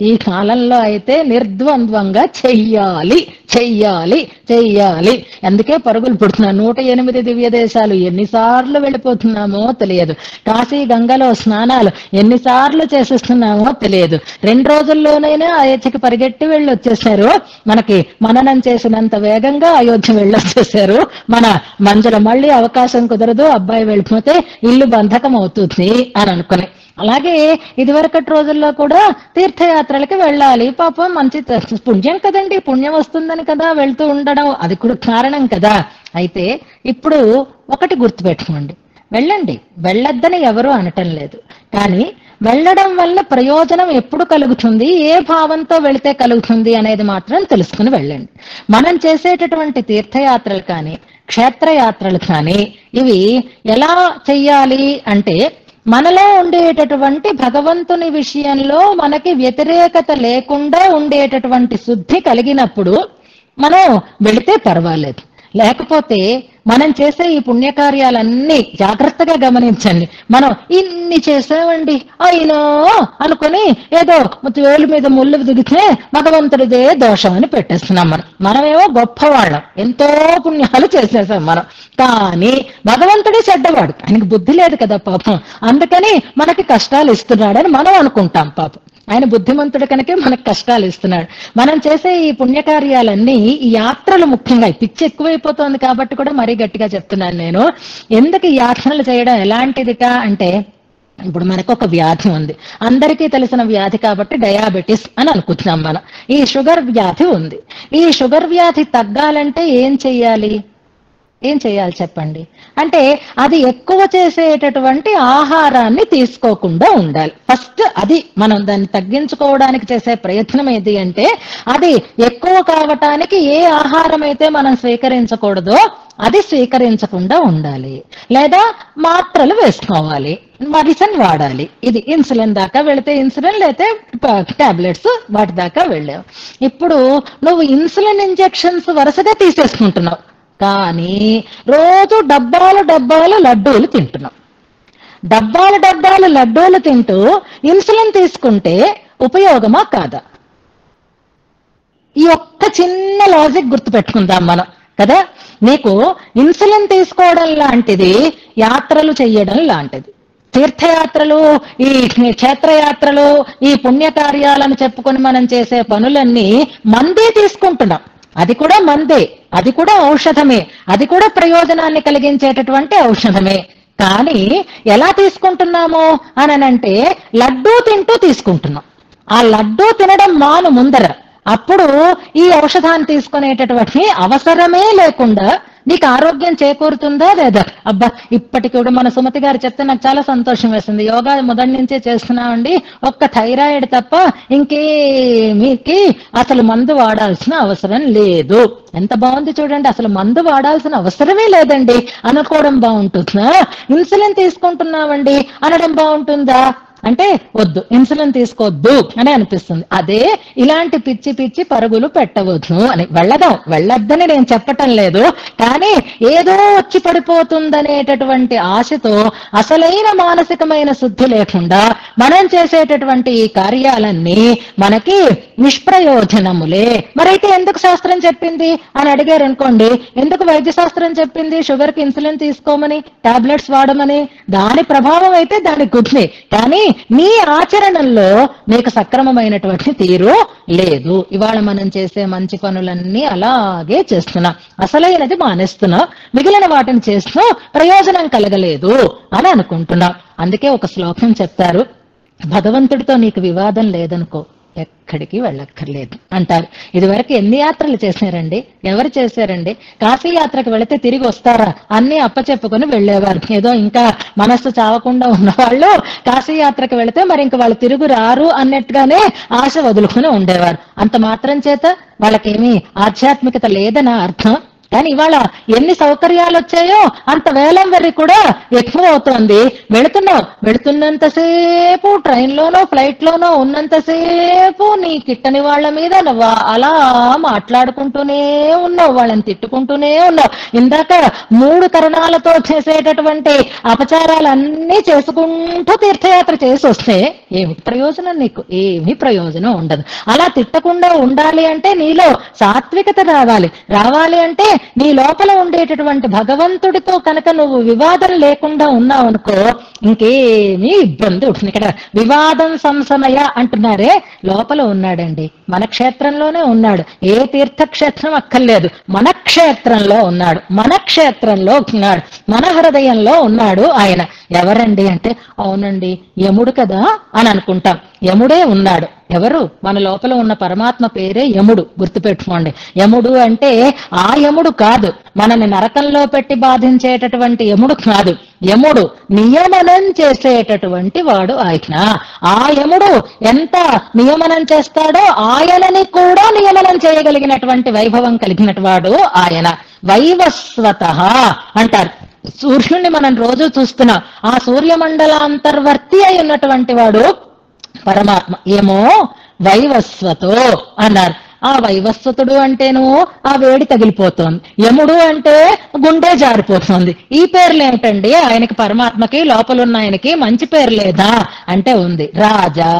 ఈ కాలంలో అయితే నిర్ద్వంద్వంగా చెయ్యాలి చెయ్యాలి చెయ్యాలి. అందుకే పరుగులు పుడుతున్నాం. 108 దివ్య దేశాలు ఎన్నిసార్లు వెళ్ళిపోతున్నామో తెలియదు, కాశీ గంగలో స్నానాలు ఎన్నిసార్లు చేసేస్తున్నామో తెలియదు. 2 రోజుల్లోనైనా అయోధ్యకి పరిగెట్టి వెళ్ళి వచ్చేసారు. మనకి మననం చేసినంత వేగంగా అయోధ్య వెళ్ళొచ్చేసారు. మన మంజుల మళ్ళీ అవకాశం కుదరదు, అబ్బాయి వెళ్ళిపోతే ఇల్లు బంధకం అవుతుంది అని అనుకుని. అలాగే ఇదివరకటి రోజుల్లో కూడా తీర్థయాత్రలకి వెళ్ళాలి, పాపం మంచి పుణ్యం కదండి, పుణ్యం వస్తుందని కదా వెళ్తూ ఉండడం, అది కూడా కారణం కదా. అయితే ఇప్పుడు ఒకటి గుర్తుపెట్టుకోండి, వెళ్ళండి, వెళ్ళొద్దని ఎవరూ అనటం లేదు, కానీ వెళ్ళడం వల్ల ప్రయోజనం ఎప్పుడు కలుగుతుంది, ఏ భావంతో వెళితే కలుగుతుంది అనేది మాత్రం తెలుసుకుని వెళ్ళండి. మనం చేసేటటువంటి తీర్థయాత్రలు కానీ క్షేత్రయాత్రలు కానీ ఇవి ఎలా చెయ్యాలి అంటే, మనలో ఉండేటటువంటి భగవంతుని విషయంలో మనకి వ్యతిరేకత లేకుండా ఉండేటటువంటి శుద్ధి కలిగినప్పుడు మనం వెళితే పర్వాలేదు. లేకపోతే మనం చేసే ఈ పుణ్యకార్యాలన్నీ జాగ్రత్తగా గమనించండి. మనం ఇన్ని చేసామండి అయినా అనుకుని ఏదో వేలు మీద ముళ్ళు దిగితే భగవంతుడిదే దోషం అని పెట్టేస్తున్నాం. మనమేమో గొప్పవాళ్ళం, ఎంతో పుణ్యాలు చేసేసాం మనం, కానీ భగవంతుడే చెడ్డవాడు, ఆయనకు బుద్ధి లేదు కదా పాపం, అందుకని మనకి కష్టాలు ఇస్తున్నాడని మనం అనుకుంటాం. పాపం ఆయన బుద్ధిమంతుడు కనుకే మనకు కష్టాలు ఇస్తున్నాడు. మనం చేసే ఈ పుణ్యకార్యాలన్నీ, ఈ యాత్రలు ముఖ్యంగా పిచ్చి ఎక్కువైపోతుంది కాబట్టి కూడా మరీ గట్టిగా చెప్తున్నాను నేను. ఎందుకు ఈ యాత్రలు చేయడం ఎలాంటిదిట అంటే, ఇప్పుడు మనకు ఒక వ్యాధి ఉంది, అందరికీ తెలిసిన వ్యాధి కాబట్టి డయాబెటిస్ అని అనుకుంటున్నాం మనం. ఈ షుగర్ వ్యాధి ఉంది, ఈ షుగర్ వ్యాధి తగ్గాలంటే ఏం చెయ్యాలి చెప్పండి అంటే, అది ఎక్కువ చేసేటటువంటి ఆహారాన్ని తీసుకోకుండా ఉండాలి. ఫస్ట్ అది మనం దాన్ని తగ్గించుకోవడానికి చేసే ప్రయత్నం ఏది అంటే, అది ఎక్కువ కావటానికి ఏ ఆహారం అయితే మనం స్వీకరించకూడదో అది స్వీకరించకుండా ఉండాలి, లేదా మాత్రలు వేసుకోవాలి, మెడిసిన్ వాడాలి. ఇది ఇన్సులిన్ దాకా వెళితే ఇన్సులిన్, లేతే టాబ్లెట్స్ వాటి దాకా వెళ్ళావు. ఇప్పుడు నువ్వు ఇన్సులిన్ ఇంజెక్షన్స్ వరుసగా తీసేసుకుంటున్నావు, కానీ రోజు డబ్బాలు లడ్డూలు తింటున్నాం. డబ్బాలు లడ్డూలు తింటూ ఇన్సులిన్ తీసుకుంటే ఉపయోగమా కాదా? ఈ ఒక్క చిన్న లాజిక్ గుర్తుపెట్టుకుందాం మనం కదా. నీకు ఇన్సులిన్ తీసుకోవడం లాంటిది యాత్రలు చెయ్యడం లాంటిది. తీర్థయాత్రలు, ఈ క్షేత్రయాత్రలు, ఈ పుణ్యకార్యాలను చెప్పుకొని మనం చేసే పనులన్నీ మందే తీసుకుంటున్నాం. అది కూడా మందే, అది కూడా ఔషధమే, అది కూడా ప్రయోజనాన్ని కలిగించేటటువంటి ఔషధమే. కానీ ఎలా తీసుకుంటున్నాము అనంటే, లడ్డూ తింటూ తీసుకుంటున్నాం. ఆ లడ్డూ తినడం మాను ముందర, అప్పుడు ఈ ఔషధాన్ని తీసుకునేటటువంటి అవసరమే లేకుండా నీకు ఆరోగ్యం చేకూరుతుందా లేదా? అబ్బా, ఇప్పటికి కూడా మన సుమతి గారు చెప్తే నాకు చాలా సంతోషం వేసింది. యోగా మొదటి నుంచే చేస్తున్నామండి, ఒక్క థైరాయిడ్ తప్ప ఇంకేమీకి అసలు మందు వాడాల్సిన అవసరం లేదు. ఎంత బాగుంది చూడండి, అసలు మందు వాడాల్సిన అవసరమే లేదండి అనుకోవడం బాగుంటుందా? ఇన్సులిన్ తీసుకుంటున్నామండి అనడం బాగుంటుందా అంటే, వద్దు, ఇన్సులిన్ తీసుకోవద్దు అని అనిపిస్తుంది. అదే ఇలాంటి పిచ్చి పిచ్చి పరుగులు పెట్టవద్దు అని. వెళ్ళొద్దని నేను చెప్పటం లేదు, కానీ ఏదో వచ్చి పడిపోతుందనేటటువంటి ఆశతో అసలైన మానసికమైన శుద్ధి లేకుండా మనం చేసేటటువంటి ఈ కార్యాలన్నీ మనకి నిష్ప్రయోజనములే. మరైతే ఎందుకు శాస్త్రం చెప్పింది అని అడిగారు అనుకోండి, ఎందుకు వైద్య శాస్త్రం చెప్పింది షుగర్ కి ఇన్సులిన్ తీసుకోమని, టాబ్లెట్స్ వాడమని? దాని ప్రభావం అయితే దానికి ఉంది, కానీ నీ ఆచరణలో నీకు సక్రమమైనటువంటి తీరు లేదు. ఇవాళ మనం చేసే మంచి పనులన్నీ అలాగే చేస్తున్నాం, అసలైనది మానేస్తున్నాం, మిగిలిన వాటిని చేస్తూ ప్రయోజనం కలగలేదు అని అనుకుంటున్నాం. అందుకే ఒక శ్లోకం చెప్తారు, భగవంతుడితో నీకు వివాదం లేదనుకో, ఎక్కడికి వెళ్ళక్కర్లేదు అంటారు. ఇదివరకు ఎన్ని యాత్రలు చేశారండి? ఎవరు చేశారండి? కాశీ యాత్రకు వెళితే తిరిగి వస్తారా? అన్ని అప్పచెప్పుకొని వెళ్ళేవారు. ఏదో ఇంకా మనస్సు చావకుండా ఉన్నవాళ్ళు కాశీ యాత్రకు వెళితే మరి ఇంక వాళ్ళు తిరుగు రారు అన్నట్టుగానే ఆశ వదులుకుని ఉండేవారు. అంత మాత్రం చేత వాళ్ళకేమీ ఆధ్యాత్మికత లేదనా అర్థం? కానీ ఇవాళ ఎన్ని సౌకర్యాలు వచ్చాయో అంత వేలం వెర్రి కూడా ఎక్కువ అవుతోంది. వెళుతున్నంతసేపు ట్రైన్లోనో ఫ్లైట్లోనో ఉన్నంతసేపు నీ కిట్టని వాళ్ళ మీద నువ్వు అలా మాట్లాడుకుంటూనే ఉన్నావు, వాళ్ళని తిట్టుకుంటూనే ఉన్నావు. ఇందాక 3 కరణాలతో చేసేటటువంటి అపచారాలన్నీ చేసుకుంటూ తీర్థయాత్ర చేసి వస్తే ఏమి ప్రయోజనం? నీకు ఏమీ ప్రయోజనం ఉండదు. అలా తిట్టకుండా ఉండాలి అంటే నీలో సాత్వికత రావాలి అంటే నీ లోపల ఉండేటటువంటి భగవంతుడితో కనుక నువ్వు వివాదం లేకుండా ఉన్నావు అనుకో, ఇంకేమీ ఇబ్బంది ఉంటుంది. ఇక్కడ వివాదం సంశమయ అంటున్నారే, లోపల ఉన్నాడండి, మన క్షేత్రంలోనే ఉన్నాడు. ఏ తీర్థక్షేత్రం అక్కర్లేదు, మన క్షేత్రంలో ఉన్నాడు, మన క్షేత్రంలో ఉన్నాడు, మన హృదయంలో ఉన్నాడు ఆయన. ఎవరండి అంటే, అవునండి యముడు కదా అని అనుకుంటాం. యముడే ఉన్నాడు. ఎవరు? మన లోపల ఉన్న పరమాత్మ పేరే యముడు. గుర్తుపెట్టుకోండి. యముడు అంటే ఆ యముడు కాదు, మనని నరకంలో పెట్టి బాధించేటటువంటి యముడు కాదు. యముడు నియమనం చేసేటటువంటి వాడు ఆయన. ఆ యముడు ఎంత నియమనం చేస్తాడో ఆయనని కూడా నియమనం చేయగలిగినటువంటి వైభవం కలిగినటువంటి వాడు ఆయన. వైవస్వతః అంటారు. సూర్యుడిని మనం రోజు చూస్తున్నాం. ఆ సూర్యమండలాంతర్వర్తి అయి ఉన్నటువంటి వాడు పరమాత్మ. ఏమో వైవస్వతో అన్నారు. ఆ వైవస్వతుడు అంటేను ఆ వేడి తగిలిపోతోంది, యముడు అంటే గుండె జారిపోతుంది. ఈ పేర్లు ఏమిటండి? ఆయనకి పరమాత్మకి లోపలున్న ఆయనకి మంచి పేరు లేదా అంటే ఉంది. రాజా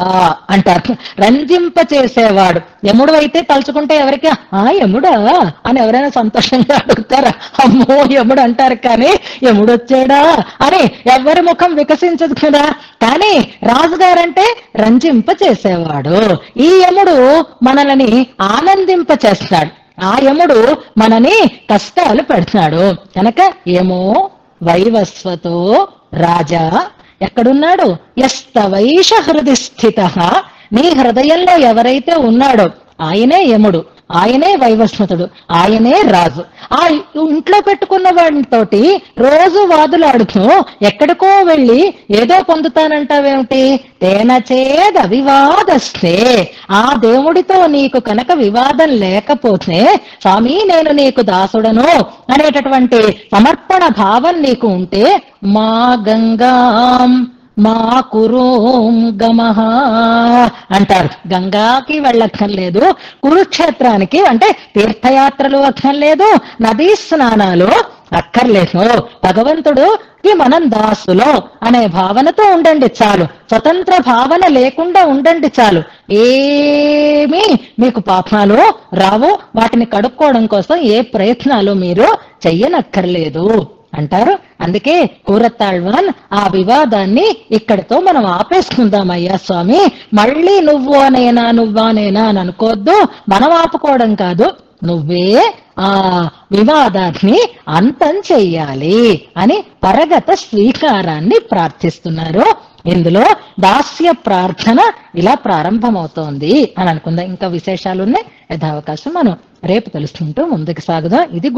అంటారు, రంజింప చేసేవాడు. యముడు అయితే తలుచుకుంటే ఎవరికి యముడా అని ఎవరైనా సంతోషంగా అడుగుతారా? అమ్మో యముడు అంటారు, కానీ యముడు వచ్చాడా అని ఎవరి ముఖం వికసించదు కదా. కానీ రాజుగారంటే రంజింప చేసేవాడు. ఈ యముడు మనల్ని ఆనందింప చేస్తాడు, ఆ యముడు మనని కష్టాలు పెడతాడు. కనుక ఏమో వైవస్వతో రాజా ఎక్కడున్నాడు? యస్తవైష హృది స్థితః, నీ హృదయంలో ఎవరైతే ఉన్నాడో ఆయనే యముడు, ఆయనే వైవస్వతుడు, ఆయనే రాజు. ఆ ఇంట్లో పెట్టుకున్న వాడితోటి రోజు వాదులాడుతూ ఎక్కడికో వెళ్ళి ఏదో పొందుతానంటావేమిటి? తేనచేద వివాదస్తే, ఆ దేవుడితో నీకు కనుక వివాదం లేకపోతే, స్వామి నేను నీకు దాసుడను అనేటటువంటి సమర్పణ భావం నీకు ఉంటే, మా గంగాం మా కురుం గమః అంటారు. గంగాకి వెళ్ళక్కర్లేదు, కురుక్షేత్రానికి అంటే తీర్థయాత్రలు అక్కర్లేదు, నదీ స్నానాలు అక్కర్లేదు. భగవంతుడుకి మనం దాసులో అనే భావనతో ఉండండి చాలు. స్వతంత్ర భావన లేకుండా ఉండండి చాలు. ఏమీ మీకు పాపాలు రావు. వాటిని కడుక్కోవడం కోసం ఏ ప్రయత్నాలు మీరు చెయ్యనక్కర్లేదు అంటారు. అందుకే కూరత్తాళ్వాన్ ఆ వివాదాన్ని ఇక్కడితో మనం ఆపేసుకుందామయ్యా స్వామి, మళ్ళీ నువ్వానేనా అని అనుకోవద్దు. మనం ఆపుకోవడం కాదు, నువ్వే ఆ వివాదాన్ని అంతం చెయ్యాలి అని పరగత స్వీకారాన్ని ప్రార్థిస్తున్నారు. ఇందులో దాస్య ప్రార్థన ఇలా ప్రారంభమవుతోంది అని అనుకుందాం. ఇంకా విశేషాలున్నాయి, యథావకాశం మనం రేపు తెలుసుకుంటూ ముందుకు సాగుదాం. ఇది